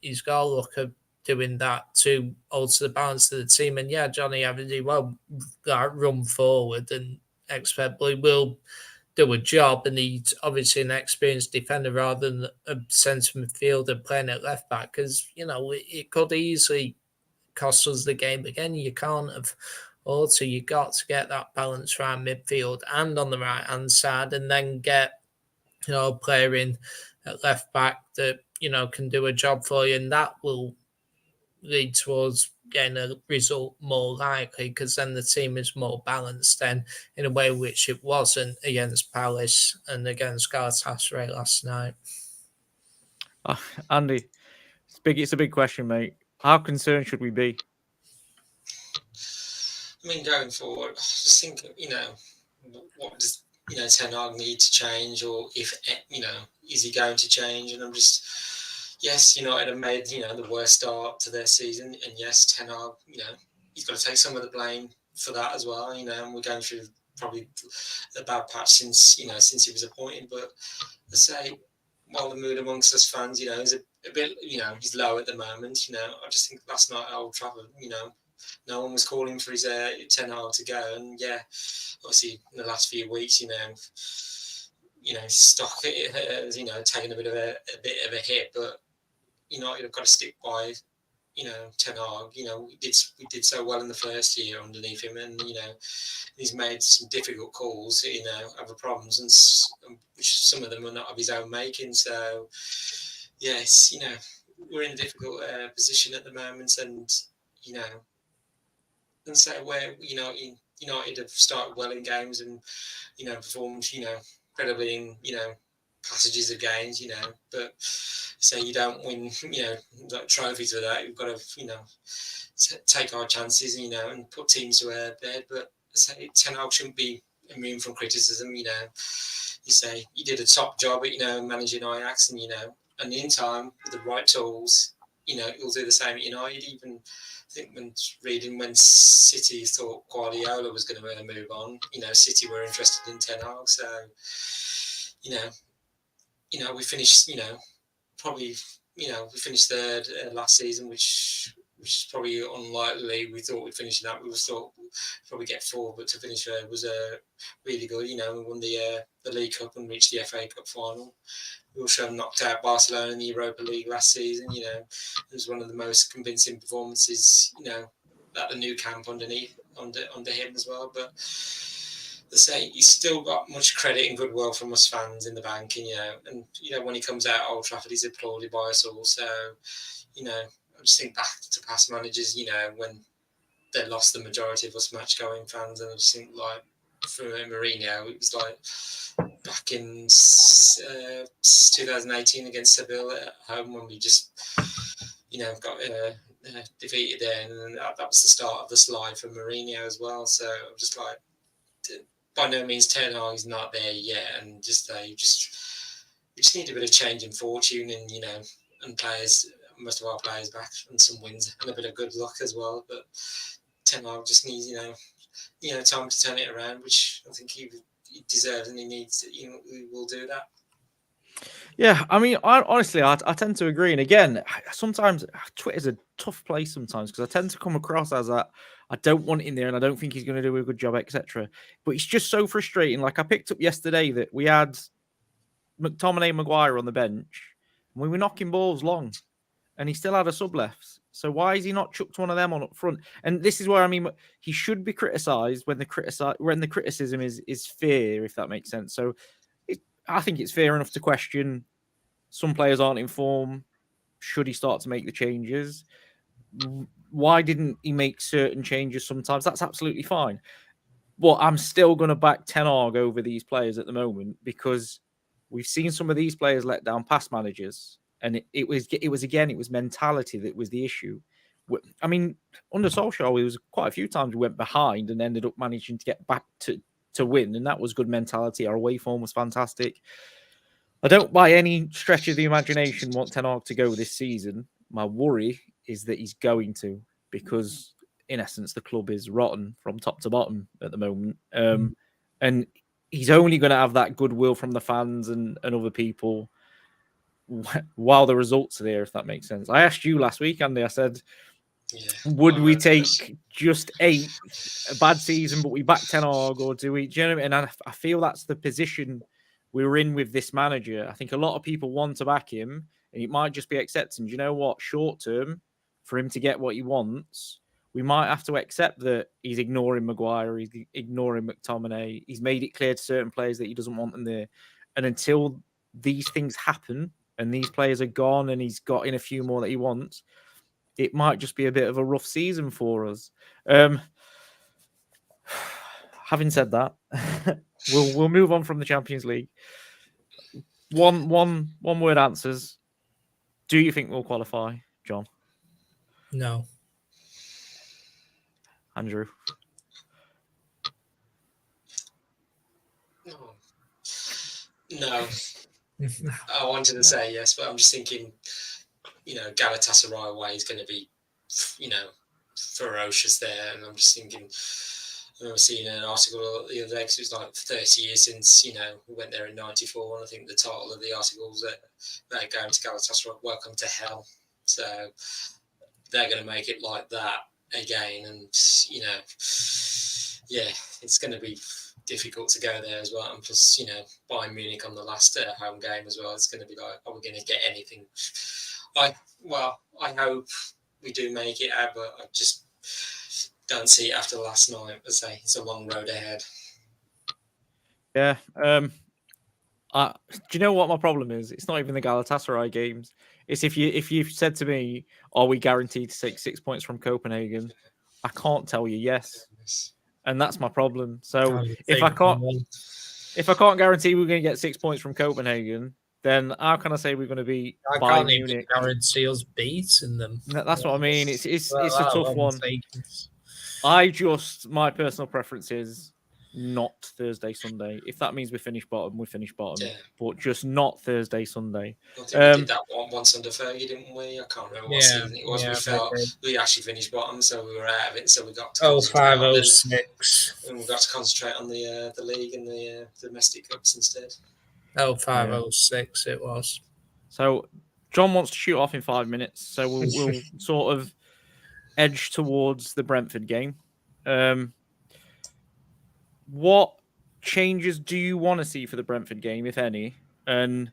he's got to look at doing that to alter the balance of the team. And yeah, Johnny Evans, he won't run forward and expectedly will do a job, and he's obviously an experienced defender rather than a centre midfielder playing at left back, because you know it could easily cost us the game again. You can't have also you got to get that balance around midfield and on the right hand side, and then get a player in at left back that can do a job for you, and that will lead towards getting a result more likely, because then the team is more balanced then in a way which it wasn't against Palace and against Galatasaray last night. Andy, it's a big question, mate. How concerned should we be? I mean, going forward, I just think, what does, Ten Hag need to change, or if, is he going to change? And I'm just, yes, United have made, the worst start to their season. And yes, Ten Hag, he's got to take some of the blame for that as well, and we're going through probably the bad patch since he was appointed. But let's say, while the mood amongst us fans, is a bit, he's low at the moment. I just think last night at Old Trafford, no one was calling for his Ten Hag to go, and yeah, obviously in the last few weeks, stock has taken a bit of a hit, but United have got to stick by Ten Hag. We did so well in the first year underneath him, and he's made some difficult calls, other problems, and which some of them are not of his own making. So yes, we're in a difficult position at the moment, and and so where United have started well in games and performed incredibly in passages of games, but say you don't win like trophies with that. You've got to take our chances, and put teams to bed. But say Ten Hag shouldn't be immune from criticism. You say you did a top job at managing Ajax, and and in time with the right tools, you'll do the same at United. Even I think when City thought Guardiola was going to move on, City were interested in Ten Hag. So, we finished, probably, we finished third last season, which is probably unlikely. We thought we'd finish that. We thought we'd probably get 4, but to finish was really good. We won the League Cup and reached the FA Cup final. We also knocked out Barcelona in the Europa League last season. It was one of the most convincing performances, at the new camp under him as well. But let's say he's still got much credit and goodwill from us fans in the bank, and when he comes out at Old Trafford, he's applauded by us all. So, I just think back to past managers, when they lost the majority of us match-going fans, and I just think, like, for Mourinho. It was like back in 2018 against Seville at home when we just, got defeated there, and that was the start of the slide for Mourinho as well. So I'm just like, by no means Ten Hag's not there yet, and we just need a bit of change in fortune, and and players, most of our players back, and some wins and a bit of good luck as well. But Ten Hag just needs time to turn it around, which I think he deserves, and he needs. He will do that. Yeah, I mean, honestly, I tend to agree. And again, sometimes Twitter's a tough place sometimes because I tend to come across as I don't want in there and I don't think he's going to do a good job, etc. But it's just so frustrating. Like I picked up yesterday that we had McTominay, Maguire on the bench and we were knocking balls long and he still had a sub left. So why is he not chucked one of them on up front? And this is where, I mean, he should be criticised when the criticism is fair, if that makes sense. So I think it's fair enough to question some players aren't in form. Should he start to make the changes? Why didn't he make certain changes sometimes? That's absolutely fine. But I'm still going to back Ten Hag over these players at the moment because we've seen some of these players let down past managers. And it was mentality that was the issue. I mean, under Solskjaer, it was quite a few times we went behind and ended up managing to get back to win, and that was good mentality. Our away form was fantastic. I don't, by any stretch of the imagination, want Ten Hag to go this season. My worry is that he's going to, because in essence, the club is rotten from top to bottom at the moment. And he's only going to have that goodwill from the fans and other people while the results are there, if that makes sense. I asked you last week, Andy, I said, would we take just 8 a bad season, but we back Ten Hag, or do we? Do you know what I mean? And I feel that's the position we're in with this manager. I think a lot of people want to back him, and it might just be accepting. Do you know what? Short term, for him to get what he wants, we might have to accept that he's ignoring Maguire, he's ignoring McTominay. He's made it clear to certain players that he doesn't want them there. And until these things happen and these players are gone, and he's got in a few more that he wants, it might just be a bit of a rough season for us. Having said that, we'll move on from the Champions League. One word answers. Do you think we'll qualify, John? No. Andrew? No. I wanted to say yes, but I'm just thinking, Galatasaray away is going to be, ferocious there. And I'm just thinking, I remember seeing an article the other day, because it was like 30 years since, we went there in 94. And I think the title of the article was that they're going to Galatasaray, welcome to hell. So they're going to make it like that again. And, it's going to be difficult to go there as well. And plus, Bayern Munich on the last home game as well. It's going to be like, are we going to get anything? I hope we do make it out, but I just don't see it after last night. I say it's a long road ahead. Yeah. Do you know what my problem is? It's not even the Galatasaray games. It's if you've said to me, are we guaranteed to take 6 points from Copenhagen? I can't tell you yes. And that's my problem. So if I can't guarantee we're going to get 6 points from Copenhagen, then how can I say we're going to beat Bayern Munich? I can't even guarantee us beating them. That's what I mean. It's a tough one. My personal preference is not Thursday, Sunday. If that means we finish bottom, we finish bottom. Yeah. But just not Thursday, Sunday. I think we did that once under Fergie, didn't we? I can't remember what season it was. We actually finished bottom, so we were out of it. So we got to 05-06. And we got to concentrate on the league and the domestic cups instead. 05-06 it was. So John wants to shoot off in 5 minutes. So we'll sort of edge towards the Brentford game. What changes do you want to see for the Brentford game, if any? And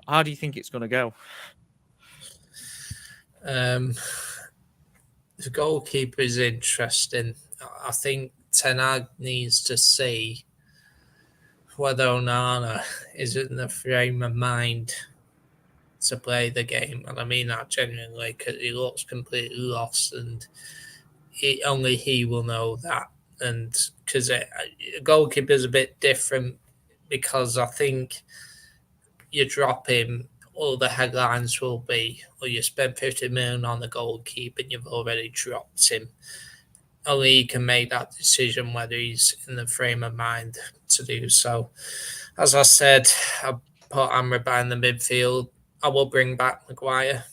how do you think it's going to go? The goalkeeper is interesting. I think Ten Hag needs to see whether Onana is in the frame of mind to play the game. And I mean that genuinely, because he looks completely lost, and only he will know that. And because a goalkeeper is a bit different because I think you drop him, all the headlines will be, well, you spent 50 million on the goalkeeper and you've already dropped him. Only he can make that decision whether he's in the frame of mind to do so. As I said, I put Amrabat in the midfield. I will bring back Maguire.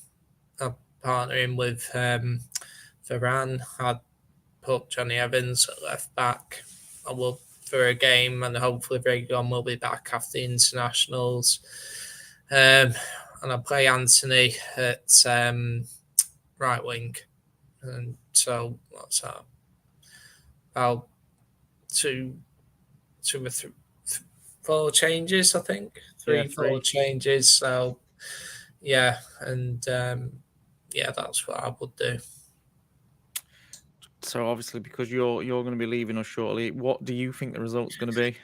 I'll partner him with Varane. I'd put Johnny Evans at left back. I will for a game, and hopefully Reguilon will be back after the internationals. And I'll play Anthony at right wing. And so what's that? About two or three, 4 changes, I think. 4 changes. So yeah, and that's what I would do. So obviously, because you're going to be leaving us shortly, what do you think the result's going to be?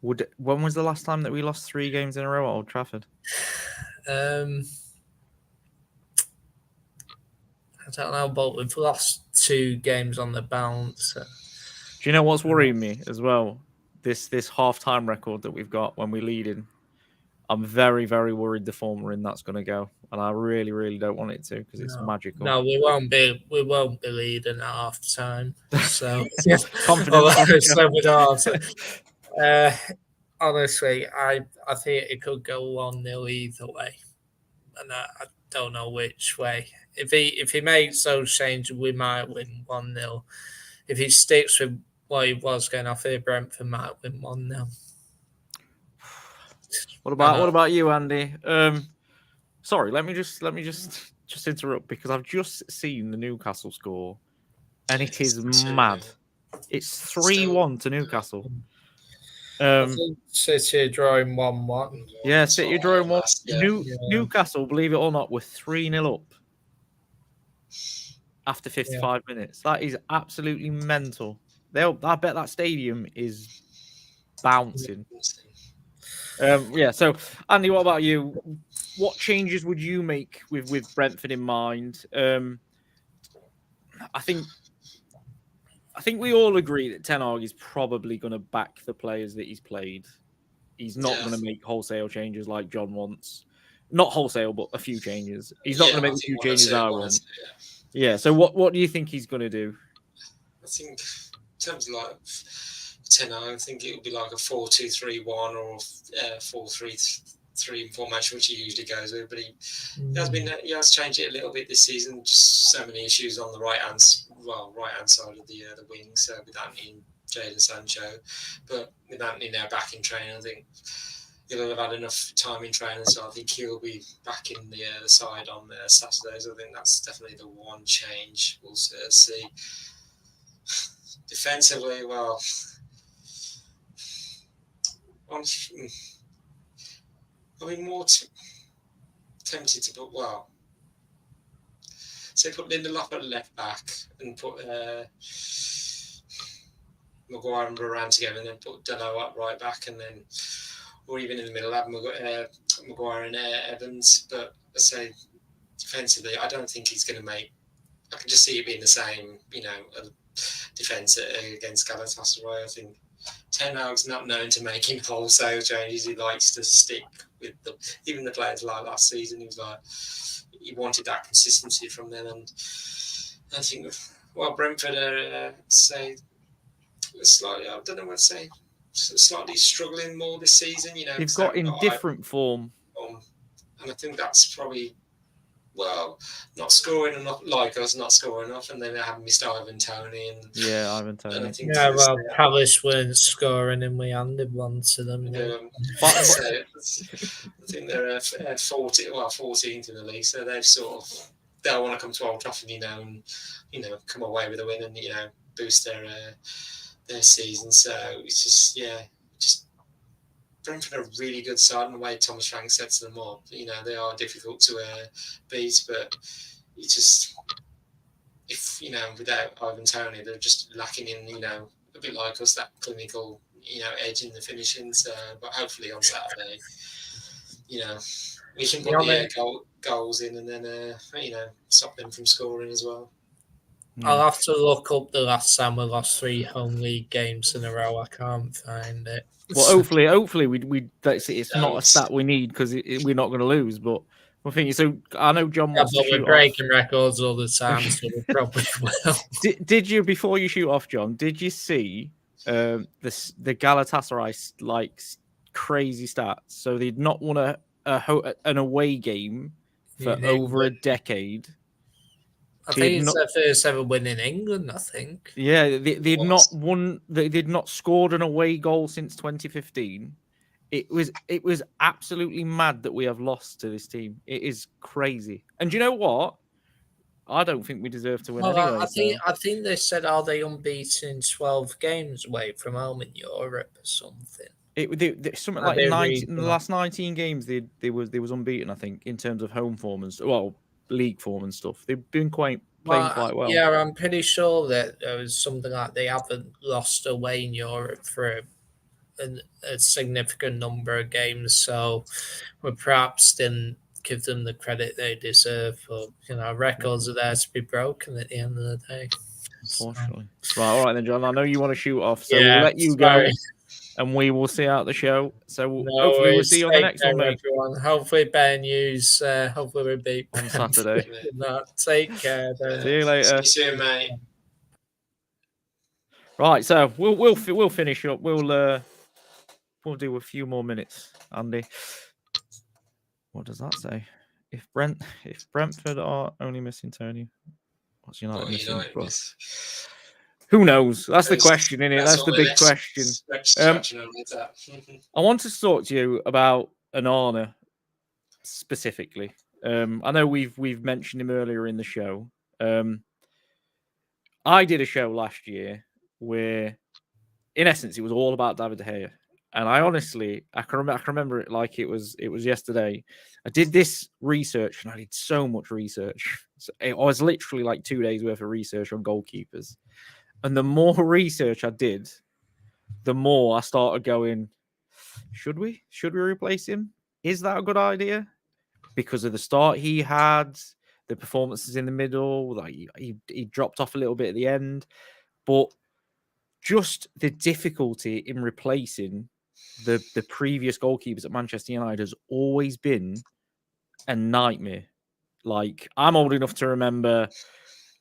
When was the last time that we lost 3 games in a row at Old Trafford? I don't know, but we've lost 2 games on the bounce. Do you know what's worrying me as well? This half-time record that we've got when we lead in. I'm very, very worried the form we're in that's going to go, and I really, really don't want it to because it's magical. No, we won't be leading at half time. So confidence. Honestly, I think it could go 1-0 either way, and I don't know which way. If he makes those changes, we might win 1-0. If he sticks with what he was going off here, Brentford might win 1-0. What about you, Andy? Sorry, let me just interrupt because I've just seen the Newcastle score, and it is mad. It's 3-1 to Newcastle. I think City drawing 1-1. Yeah, City drawing 1. Newcastle, believe it or not, were 3-0 up after 55 minutes. That is absolutely mental. I bet that stadium is bouncing. So Andy, what about you? What changes would you make with Brentford in mind? I think we all agree that Ten Hag is probably going to back the players that he's played. He's not going to make wholesale changes like John wants. Not wholesale, but a few changes. He's not going to make a few changes I want. Yeah. So what do you think he's going to do? I think in terms of like Ten Hag, I think it would be like a 4-2-3-1 or 4-3-3 formation, which he usually goes with. But he has changed it a little bit this season. Just so many issues on the right hand side of the wing. So with Anthony and Jadon Sancho, but with Anthony now back in training, I think he'll have had enough time in training. So I think he'll be back in the side on Saturdays. I think that's definitely the one change we'll see. Defensively, well. More tempted to put, put Lindelof at left back and put Maguire and Varane together, and then put Delo at right back, and then, or even in the middle, have Maguire and Evans. But I say defensively, I don't think he's going to make. I can just see it being the same, defence against Galatasaray. I think Ten Hag's not known to making wholesale changes. He likes to stick with even the players like last season. He wanted that consistency from them, and I think Brentford are slightly. I don't know what to say. Slightly struggling more this season. They've got indifferent form, and I think that's probably. Not scoring enough, like us, not scoring enough, and then they haven't missed Ivan Toney. Ivan Toney. Palace weren't scoring, and we handed one to them. I think they're 14th in the league, so they've they'll want to come to Old Trafford, and come away with a win and boost their season. So it's just Brentford are a really good side, and the way Thomas Frank sets them up, they are difficult to beat. But it's just, if without Ivan Toney, they're just lacking in, a bit like us, that clinical, edge in the finishing. So, but hopefully on Saturday, we can put the goals in, and then stop them from scoring as well. I'll have to look up the last time we lost 3 home league games in a row. I can't find it. Well, hopefully it's not a stat we need because we're not going to lose. But we're thinking. So I know John wants to shoot we're breaking records all the time, so we probably will. Did you, before you shoot off, John? Did you see the Galatasaray crazy stats? So they'd not won an away game for over a decade. I think it's their first ever win in England, I think. Yeah, they'd not won. They'd not scored an away goal since 2015. It was absolutely mad that we have lost to this team. It is crazy. And do you know what? I don't think we deserve to win anyway. I think they said, are they unbeaten in 12 games away from home in Europe or something? Something like in the last 19 games, they was unbeaten. I think in terms of home form and league form and stuff. They've been playing quite well. Yeah, I'm pretty sure that there was something like they haven't lost away in Europe for a significant number of games. So we perhaps didn't give them the credit they deserve. But records are there to be broken at the end of the day. Unfortunately. Right, all right then, John. I know you want to shoot off, so we'll let you go. And we will see out the show. So hopefully we'll see you on the next one, mate. Everyone. Hopefully better news. Hopefully we beat on Saturday. Take care. See you later. See you soon, mate. Right, so we'll finish up. We'll do a few more minutes, Andy. What does that say? If Brentford are only missing Tony, what's United missing? Who knows? That's the question, isn't it? That's the big question. I want to talk to you about Onana specifically. I know we've mentioned him earlier in the show. I did a show last year where, in essence, it was all about David De Gea, and I can remember it like it was yesterday. I did this research, and I did so much research. So it was literally like 2 days worth of research on goalkeepers. And the more research I did, the more I started going, should we replace him? Is that a good idea? Because of the start he had, the performances in the middle, like he dropped off a little bit at the end. But just the difficulty in replacing the previous goalkeepers at Manchester United has always been a nightmare. Like, I'm old enough to remember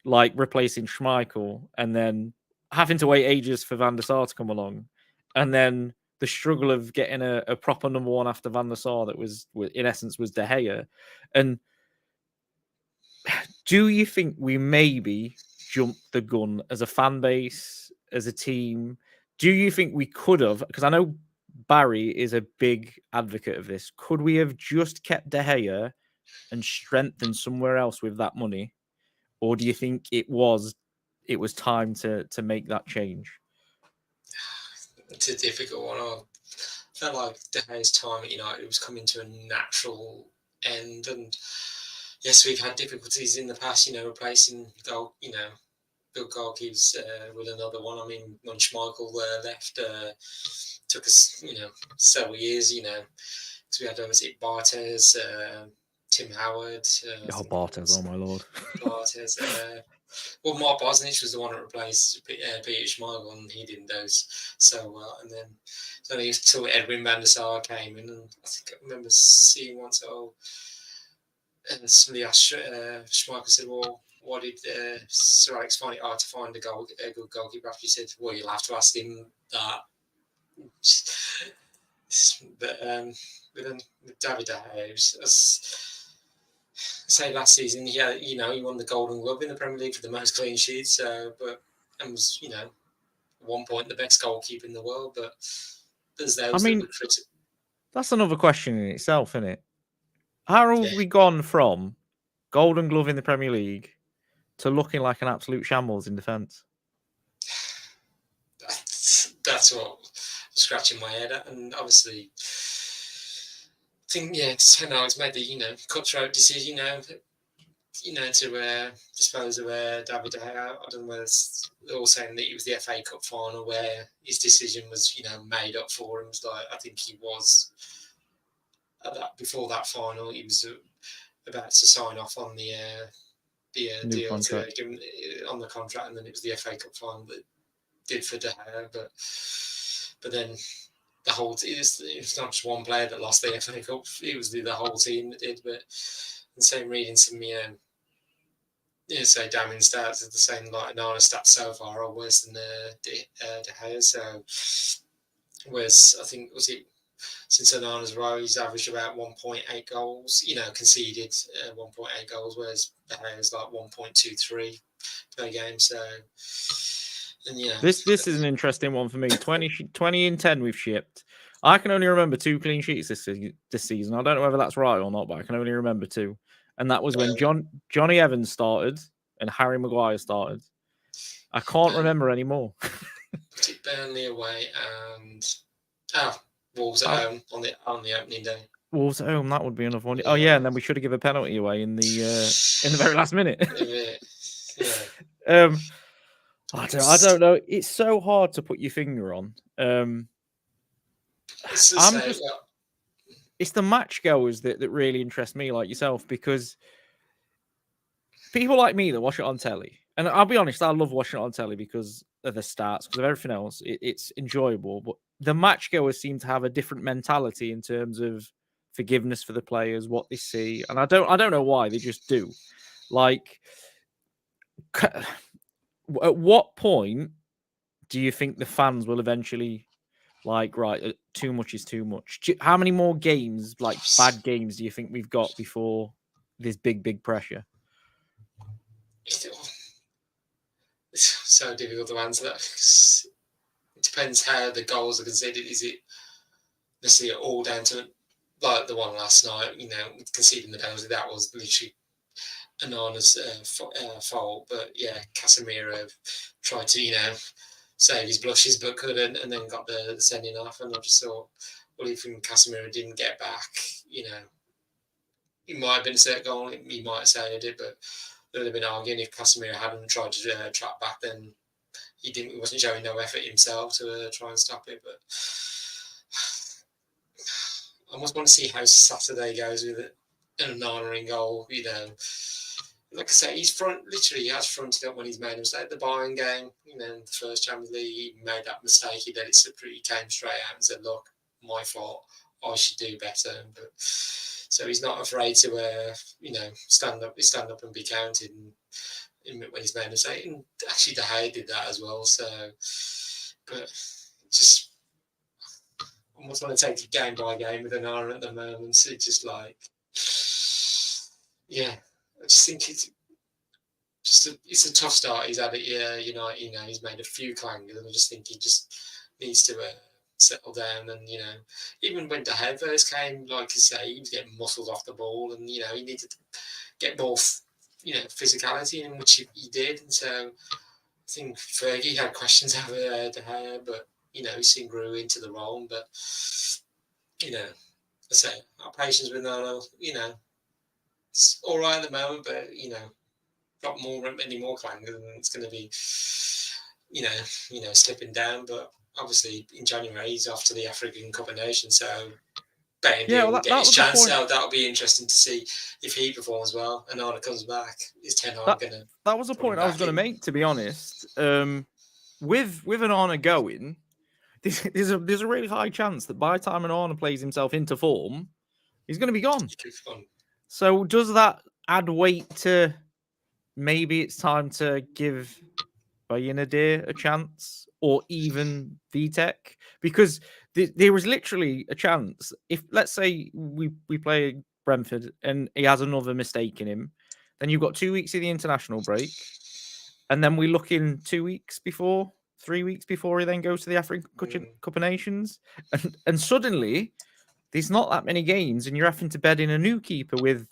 replacing Schmeichel and then having to wait ages for Van der Sar to come along. And then the struggle of getting a proper number one after Van der Sar that was, in essence, was De Gea. And do you think we maybe jumped the gun as a fan base, as a team? Do you think we could have, because I know Barry is a big advocate of this, could we have just kept De Gea and strengthened somewhere else with that money? Or do you think it was time to make that change? It's a difficult one. I felt like De Gea's time at United was coming to a natural end, and yes, we've had difficulties in the past, replacing good goalkeepers with another one. I mean, when Schmeichel left, took us, several years, because we had Bartes, Tim Howard. Bartes, oh my lord. Bartes. Well, Mark Bosnich was the one that replaced Peter Schmeichel, and he didn't do so well. And then it's only until Edwin van der Sar came in, and I think I remember seeing once, and somebody asked Schmeichel, said, well, what did Sir Alex find it hard to find a good goalkeeper? After he said, well, you'll have to ask him that. But with David De Gea, say last season, he won the Golden Glove in the Premier League for the most clean sheets, but and was, at one point the best goalkeeper in the world. But there's those. I mean, that's another question in itself, isn't it? How have we gone from Golden Glove in the Premier League to looking like an absolute shambles in defence? That's what I'm scratching my head at, and obviously, I think it's made the cutthroat decision to dispose of David De Gea. I don't know whether they're all saying that it was the FA Cup final where his decision was made up for him. It was like, I think he was before that final, he was about to sign off on the the New deal contract. to give him on the contract, and then it was the FA Cup final that did for De Gea. But then the whole it's not just one player that lost the FA Cup. It was the whole team that did. But the same reading some say damning stats are the same, like Nana stats so far are worse than De Gea. So whereas I think since Onana's arrived, he's averaged about 1.8 goals, conceded 1.8 goals, whereas De Gea's like 1.23 per game. So, and This is an interesting one for me. 20 in 10 we've shipped. I can only remember 2 clean sheets this season. I don't know whether that's right or not, but I can only remember 2. And that was when Johnny Evans started and Harry Maguire started. I can't remember anymore. Put it Burnley away and Wolves at home on the opening day. Wolves at home, that would be another one. Oh yeah, and then we should have given a penalty away in the very last minute. Yeah. I don't know. It's so hard to put your finger on. It's the match goers that really interest me, like yourself, because people like me that watch it on telly, and I'll be honest, I love watching it on telly because of the stats, because of everything else. It's enjoyable, but the match goers seem to have a different mentality in terms of forgiveness for the players, what they see, and I don't know why, they just do. Like, at what point do you think the fans will eventually right, too much is too much? How many more games, like bad games, do you think we've got before this big pressure? It's so difficult to answer that, because it depends how the goals are considered. Is it necessarily all down to like the one last night, conceding the penalty? That was literally Onana's fault. But yeah, Casemiro tried to save his blushes but couldn't, and then got the sending off. And I just thought, well, if Casemiro didn't get back, it might have been a set goal. He might have saved it, but there would have been arguing if Casemiro hadn't tried to track back, then he wasn't showing no effort himself to try and stop it. But I almost want to see how Saturday goes with it. An Onana in goal, like I say, he has fronted up when he's made a mistake. The Bayern game, in the first Champions League, he made that mistake. He came straight out and said, "Look, my fault. I should do better." But so he's not afraid to, stand up and be counted when he's made a mistake. And actually, De Gea did that as well. So, but just I almost want to take it game by game with Onana at the moment. So it's just like, yeah. I just think it's a tough start he's had at United. He's made a few clangers, and I just think he just needs to settle down. And even when De Gea first came, like I say, he was getting muscled off the ball, and he needed to get more physicality, in which he did. And so I think Fergie had questions over De Gea, but he soon grew into the role. But I say our patience with Nano, it's all right at the moment, but got many more clangers, and it's going to be slipping down. But obviously in January he's off to the African Cup of Nations, so will get his chance. So that'll be interesting to see if he performs well and Onana comes back. Is Ten Hag going to? That was a point I was going to make, to be honest. With Onana going, there's a really high chance that by the time Onana plays himself into form, he's going to be gone. So does that add weight to maybe it's time to give Bayinadir a chance, or even Vitek? Because there was literally a chance. If, let's say, we play Brentford and he has another mistake in him, then you've got 2 weeks of the international break, and then we look in 3 weeks before he then goes to the African Cup of Nations, and suddenly there's not that many games, and you're having to bed in a new keeper with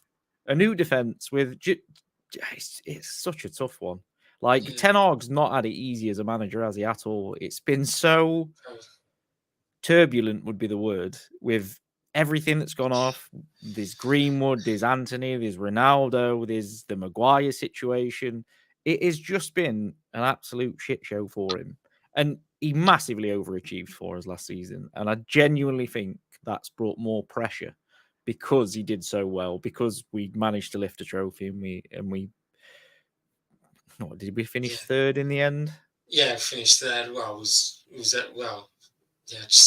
a new defense. It's such a tough one. Like, Ten Hag's not had it easy as a manager, has he, at all? It's been so turbulent, would be the word, with everything that's gone off. There's Greenwood, there's Anthony, there's Ronaldo, there's the Maguire situation. It has just been an absolute shit show for him. And he massively overachieved for us last season. And I genuinely think that's brought more pressure because he did so well, because we managed to lift a trophy and we What did we finish Yeah. third in the end? Yeah, finished third. Well, just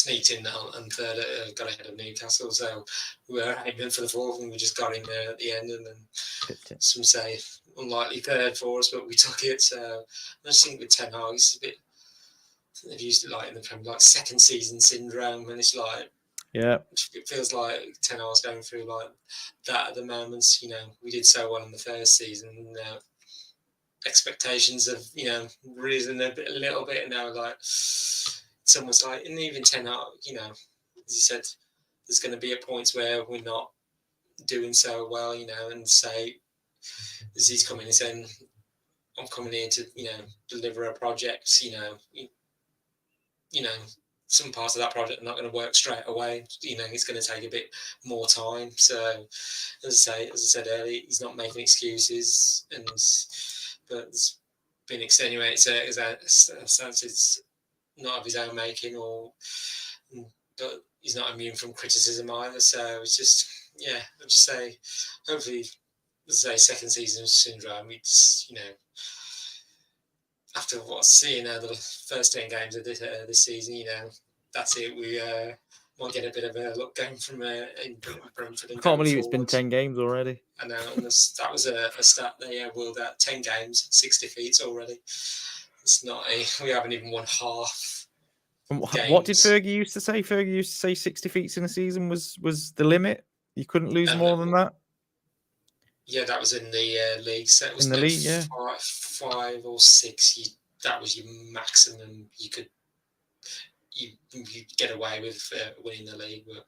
sneaked in and third, got ahead of Newcastle. So we were aiming for the fourth, and we just got in there at the end. And then some say unlikely third for us, but we took it. So I just think with Ten Hag, it's a bit. They've used it like in the Premier, like second season syndrome, and it's like, yeah, it feels like Ten Hag's going through like that at the moment. You know, we did so well in the first season. Expectations have risen a little bit, and now like it's almost like, and even Ten Hag, as he said, there's going to be at points where we're not doing so well, and say, as he's coming and saying, I'm coming here to deliver a project, some parts of that project are not going to work straight away. It's going to take a bit more time. So, as I said earlier, he's not making excuses, but there's been extenuating circumstances not of his own making, but he's not immune from criticism either. So it's just, I'd just say, hopefully, as I say, second season syndrome. It's after seeing the first 10 games of this season, that's it. We might get a bit of a look going from Brentford. I can't believe it's been 10 games already. I know, and that was a stat they willed out. 10 games, 6 defeats already. It's not we haven't even won half. What did Fergie used to say? Fergie used to say 6 defeats in a season was the limit. You couldn't lose more than that. Yeah, that was in the league. So it was in the league, yeah. 5 or 6. That was your maximum. You could get away with winning the league, but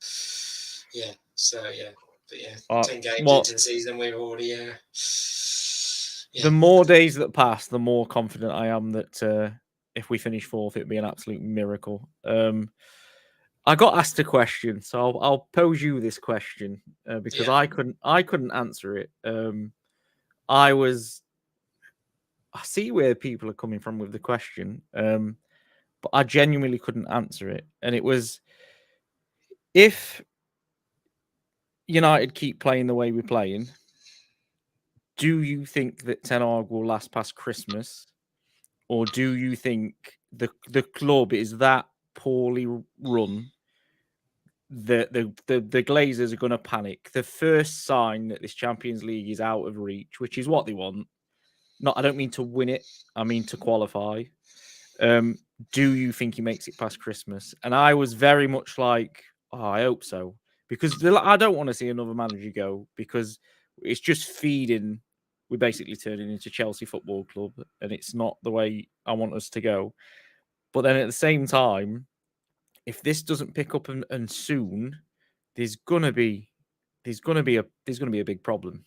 yeah. So yeah, but yeah, 10 games into the season, we've already. The more days that pass, the more confident I am that if we finish fourth, it'd be an absolute miracle. I got asked a question, so I'll pose you this question because I couldn't answer it. I see where people are coming from with the question, but I genuinely couldn't answer it. And it was, if United keep playing the way we're playing, do you think that Ten Hag will last past Christmas, or do you think the club is that poorly run? The Glazers are going to panic. The first sign that this Champions League is out of reach, which is what they want. I don't mean to win it. I mean to qualify. Do you think he makes it past Christmas? And I was very much like, I hope so, because I don't want to see another manager go, because it's just feeding. We're basically turning into Chelsea Football Club, and it's not the way I want us to go. But then at the same time, if this doesn't pick up and soon, there's gonna be a big problem.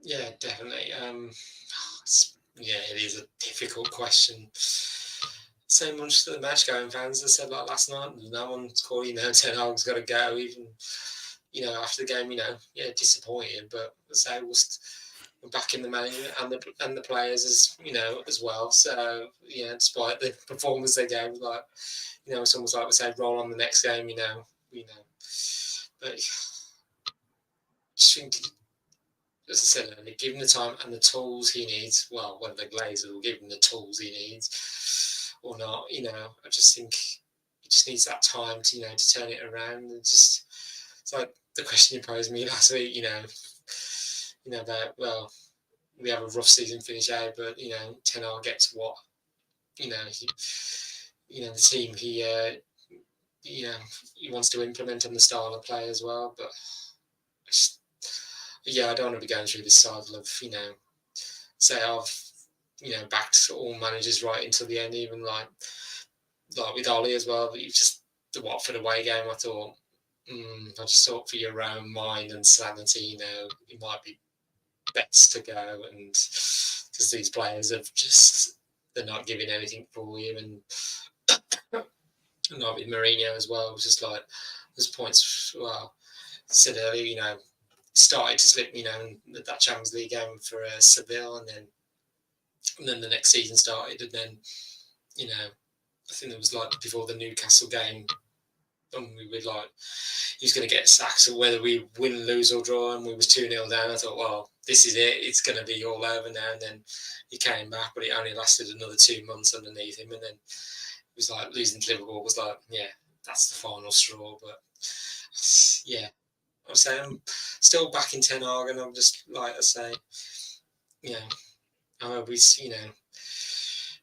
Yeah, definitely. It is a difficult question. So much to the match going fans. I said like last night, no one's calling Ten Hag's got to go. Even after the game, disappointed. But I say we're backing the manager and the players as well. So despite the performance they gave, like it's almost like we say roll on the next game. But I just think, as I said earlier, give him the time and the tools he needs. Well, whether the Glazers will give him the tools he needs or not, I just think he just needs that time to turn it around. And just, it's like the question you posed me last week, that, well, we have a rough season finish out, but Ten Hag gets what the team he wants to implement and the style of play as well. But I don't want to be going through this cycle of say I've backed all managers right until the end, even like with Ollie as well. But you just the Watford away game, I thought I just thought for your own mind and sanity, it might be best to go, and because these players they're not giving anything for you, and not with Mourinho as well. It was just like there's points. Well, I said earlier, started to slip, in that Champions League game for Seville, and then the next season started, and then I think it was like before the Newcastle game and we would like he was going to get sacked, or whether we win, lose, or draw, and we was 2-0 down. I thought, well, this is it. It's going to be all over now. And then he came back, but it only lasted another 2 months underneath him, and then it was like losing to Liverpool was like, yeah, that's the final straw. But yeah, I'm saying I'm still back in Ten Hag, and I'm just like I say, you know, I hope we, you know,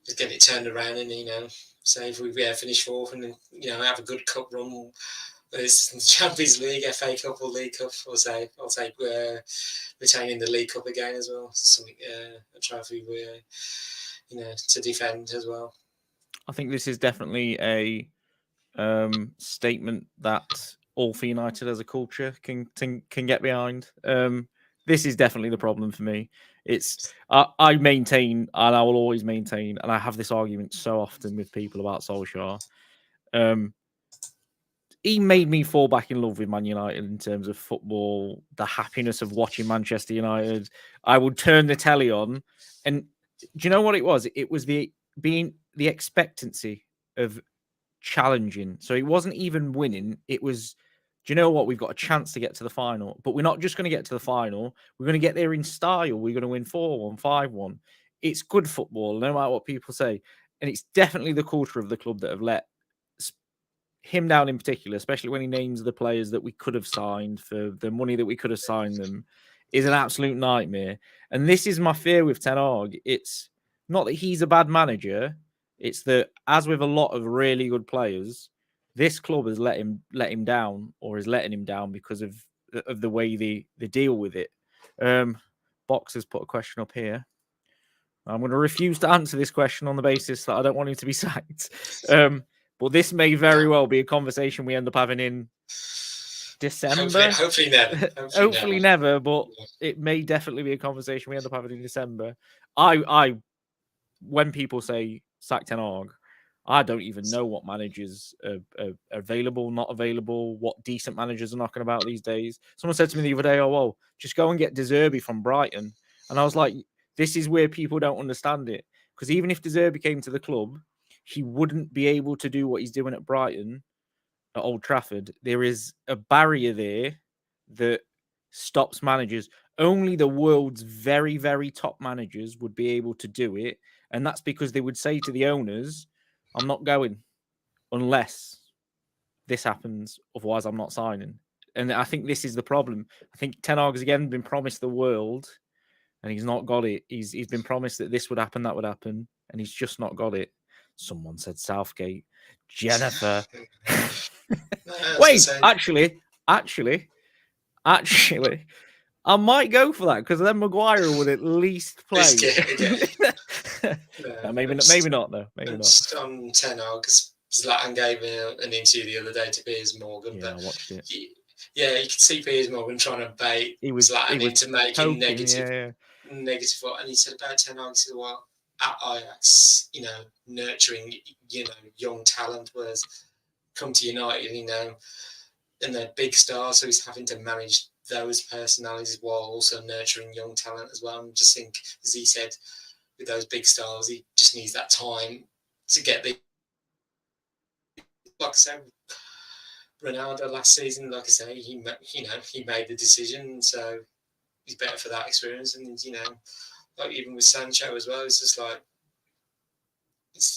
just get it turned around, and you know, say if we finish fourth, and you know, have a good cup run. It's Champions League, FA Cup, or League Cup. I'll take retaining the League Cup again as well. Something a trophy you know, to defend as well. I think this is definitely a statement that all for United as a culture can get behind. This is definitely the problem for me. It's I maintain, and I will always maintain, and I have this argument so often with people about Solskjaer. He made me fall back in love with Man United in terms of football, the happiness of watching Manchester United. I would turn the telly on, and do you know what it was? It was the expectancy of challenging. So it wasn't even winning. It was, do you know what? We've got a chance to get to the final, but we're not just going to get to the final. We're going to get there in style. We're going to win 4-1, 5-1. It's good football, no matter what people say. And it's definitely the culture of the club that have let him down in particular, especially when he names the players that we could have signed for the money that we could have signed them, is an absolute nightmare. And this is my fear with Ten Hag. It's not that he's a bad manager. It's that, as with a lot of really good players, this club has let him down, or is letting him down because of the way they deal with it. Box has put a question up here. I'm going to refuse to answer this question on the basis that I don't want him to be sacked. But this may very well be a conversation we end up having in December. Hopefully never. Hopefully never, but it may definitely be a conversation we end up having in December. When people say sack Ten Hag, I don't even know what managers are available, not available, what decent managers are knocking about these days. Someone said to me the other day, oh, well, just go and get De Zerbi from Brighton. And I was like, this is where people don't understand it. Because even if De Zerbi came to the club, he wouldn't be able to do what he's doing at Brighton, at Old Trafford. There is a barrier there that stops managers. Only the world's very, very top managers would be able to do it. And that's because they would say to the owners, I'm not going unless this happens. Otherwise, I'm not signing. And I think this is the problem. I think Ten Hag has again been promised the world, and he's not got it. He's been promised that this would happen, that would happen, and he's just not got it. Someone said Southgate. Jennifer. Wait, actually, I might go for that, because then Maguire would at least play. No, maybe not, though. Maybe not. Just on Ten Hag, because Zlatan gave an interview the other day to Piers Morgan. Yeah, I watched it. You could see Piers Morgan trying to bait Zlatan into making negative. And he said about Ten Hag, he said, well, at Ajax, you know, nurturing, you know, young talent, whereas come to United, you know, and they're big stars, so he's having to manage those personalities while also nurturing young talent as well. And just think, as he said, with those big stars, he just needs that time to get the. Like I said, Ronaldo last season, like I say, he made the decision, so he's better for that experience. And you know, like even with Sancho as well, it's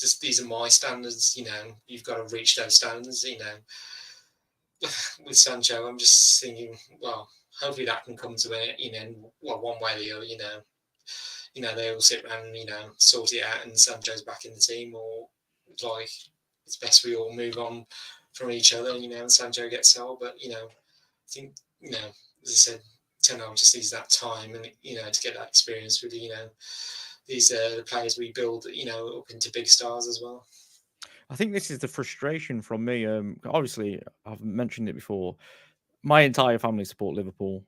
just these are my standards. You know, you've got to reach those standards. You know, with Sancho, I'm just thinking, well, hopefully that can come to it. You know, well, one way or the other. You know, they all sit around and, you know, sort it out, and Sancho's back in the team, or like it's best we all move on from each other. You know, and Sancho gets sold. But you know, I think, you know, as I said, Ten Hag just needs that time, and you know, to get that experience with, you know, these the players we build, you know, up into big stars as well. I think this is the frustration from me. Obviously, I've mentioned it before. My entire family support Liverpool,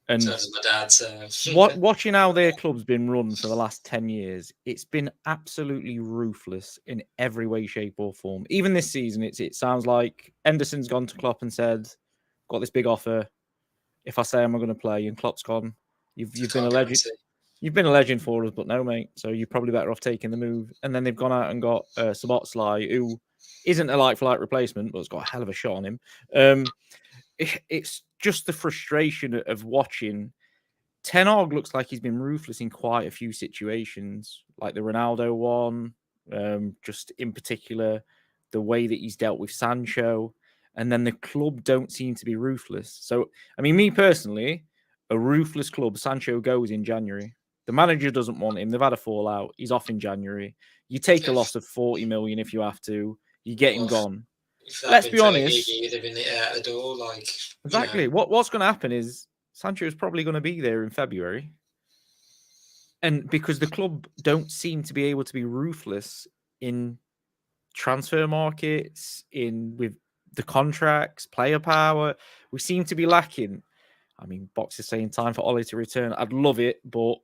and so does my dad. So watching how their club's been run for the last 10 years, it's been absolutely ruthless in every way, shape, or form. Even this season, it sounds like Henderson's gone to Klopp and said, "Got this big offer. If I say I'm not going to play," and Klopp's gone, "You've been a legend." you've been a legend for us, but no, mate. So you're probably better off taking the move. And then they've gone out and got Sabotslai, who isn't a like-for-like replacement, but has got a hell of a shot on him. It's just the frustration of watching. Ten Hag looks like he's been ruthless in quite a few situations, like the Ronaldo one, just in particular, the way that he's dealt with Sancho. And then the club don't seem to be ruthless. So, I mean, me personally, a ruthless club, Sancho goes in January. The manager doesn't want him. They've had a fallout. He's off in January. You take a loss of 40 million if you have to. You get him gone. Let's be honest. You'd have been out the door, like exactly. You know. What's going to happen is Sancho is probably going to be there in February, and because the club don't seem to be able to be ruthless in transfer markets, with the contracts, player power, we seem to be lacking. I mean, Box is saying time for Ollie to return. I'd love it, but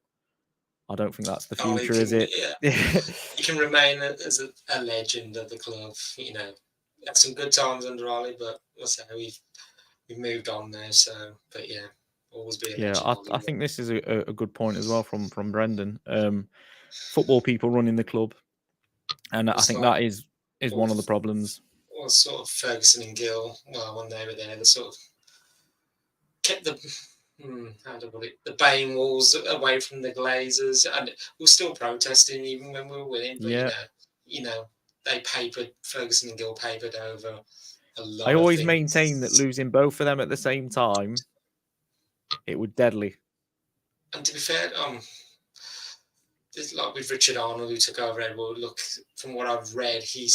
I don't think that's the future, is it? Yeah. He can remain as a legend of the club. You know, had some good times under Ollie, but we'll say we've moved on there. So, but yeah, always be a legend. Yeah, I think this is a good point as well from Brendan. Football people running the club, and I think that is one of the problems. Well, sort of Ferguson and Gill, well, when they were there, they sort of kept the the baying walls away from the Glazers, and we're still protesting even when we were winning. But you know, Ferguson and Gill papered over a lot. I always maintain that losing both of them at the same time, it would deadly. And to be fair, like with Richard Arnold, who took over Edward, look, from what I've read, he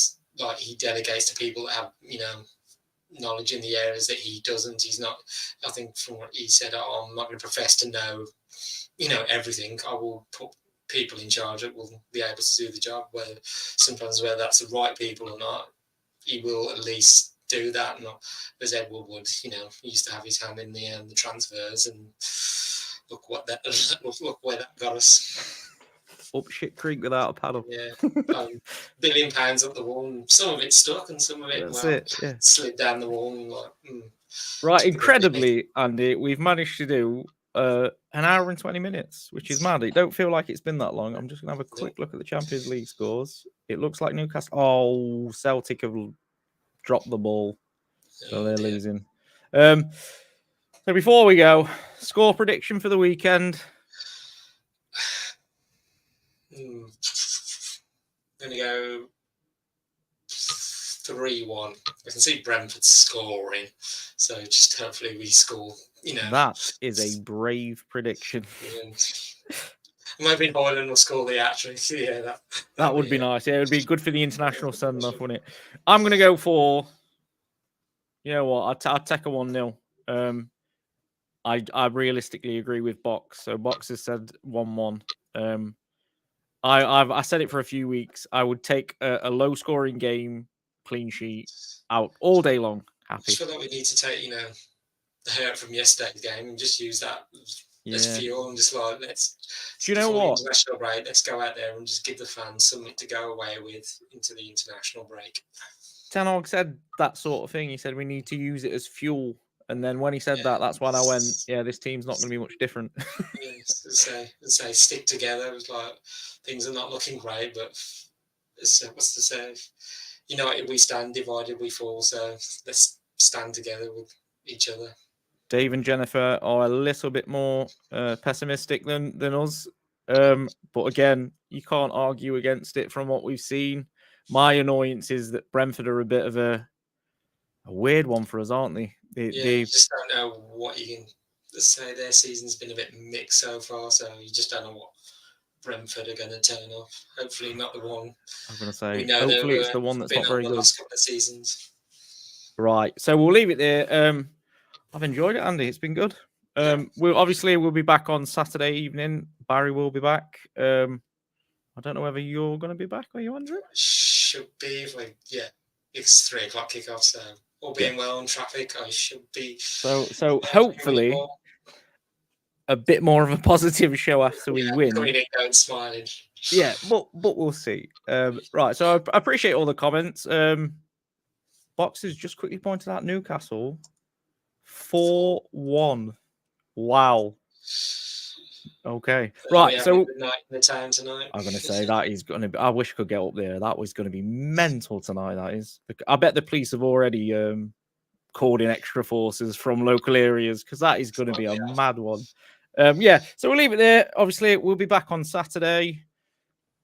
delegates to people that have, you know, knowledge in the areas that he doesn't. He's not, I think from what he said, I'm not going to profess to know, you know, everything. I will put people in charge that will be able to do the job, whether that's the right people or not, he will at least do that. Not as Edward would, you know, he used to have his hand in the transfers, and look where that got us. Up shit creek without a paddle. Yeah, £1 billion up the wall, and some of it stuck, and some of it slid down the wall. And right, incredibly, Andy, we've managed to do an hour and 20 minutes, which is mad. It don't feel like it's been that long. I'm just gonna have a quick look at the Champions League scores. It looks like Newcastle. Oh, Celtic have dropped the ball, so they're losing. So before we go, score prediction for the weekend. I'm going to go 3-1. I can see Brentford scoring, so just hopefully we score. You know, that is a brave prediction. I'm hoping Hoyland will score the hat-trick. Yeah, that would be nice. Yeah, it would be good for the international send-off, wouldn't it? I'm going to go for. You know what? I'll take a 1-0. I realistically agree with Box. So Box has said 1-1. I said it for a few weeks. I would take a low scoring game, clean sheet, out all day long. Happy. I feel like we need to take, you know, the hurt from yesterday's game and just use that as fuel, and just like do you know what? International break. Let's go out there and just give the fans something to go away with into the international break. Ten Hag said that sort of thing. He said we need to use it as fuel. And then when he said that, that's when I went, yeah, this team's not going to be much different. say stick together. It was like, things are not looking great, but what's to say? United we stand, divided we fall. So let's stand together with each other. Dave and Jennifer are a little bit more pessimistic than us. But again, you can't argue against it from what we've seen. My annoyance is that Brentford are a bit of a weird one for us, aren't they? You just don't know what you can say. Their season's been a bit mixed so far, so you just don't know what Brentford are going to turn up. Hopefully not the one. I'm going to say, hopefully it's the one that's not very good. Last couple of seasons. Right, so we'll leave it there. I've enjoyed it, Andy. It's been good. We'll be back on Saturday evening. Barry will be back. I don't know whether you're going to be back. Are you, Andrew? Should be. It's 3:00 kickoff, so all being well on traffic, I should be. So hopefully a bit more of a positive show after we win. Going smiling. Yeah, but we'll see. Right, so I appreciate all the comments. Boxes just quickly pointed out Newcastle 4-1. Wow. Okay, Are we right. having So the night in the town tonight. I'm going to say that is going to be. I wish I could get up there. That was going to be mental tonight. That is. I bet the police have already called in extra forces from local areas because that is going to be a mad one. Yeah. So we'll leave it there. Obviously, we'll be back on Saturday.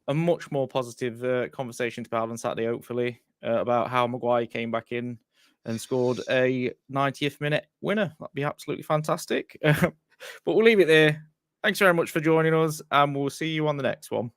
A much more positive conversation to be had on Saturday, hopefully, about how Maguire came back in and scored a 90th minute winner. That'd be absolutely fantastic. But we'll leave it there. Thanks very much for joining us, and we'll see you on the next one.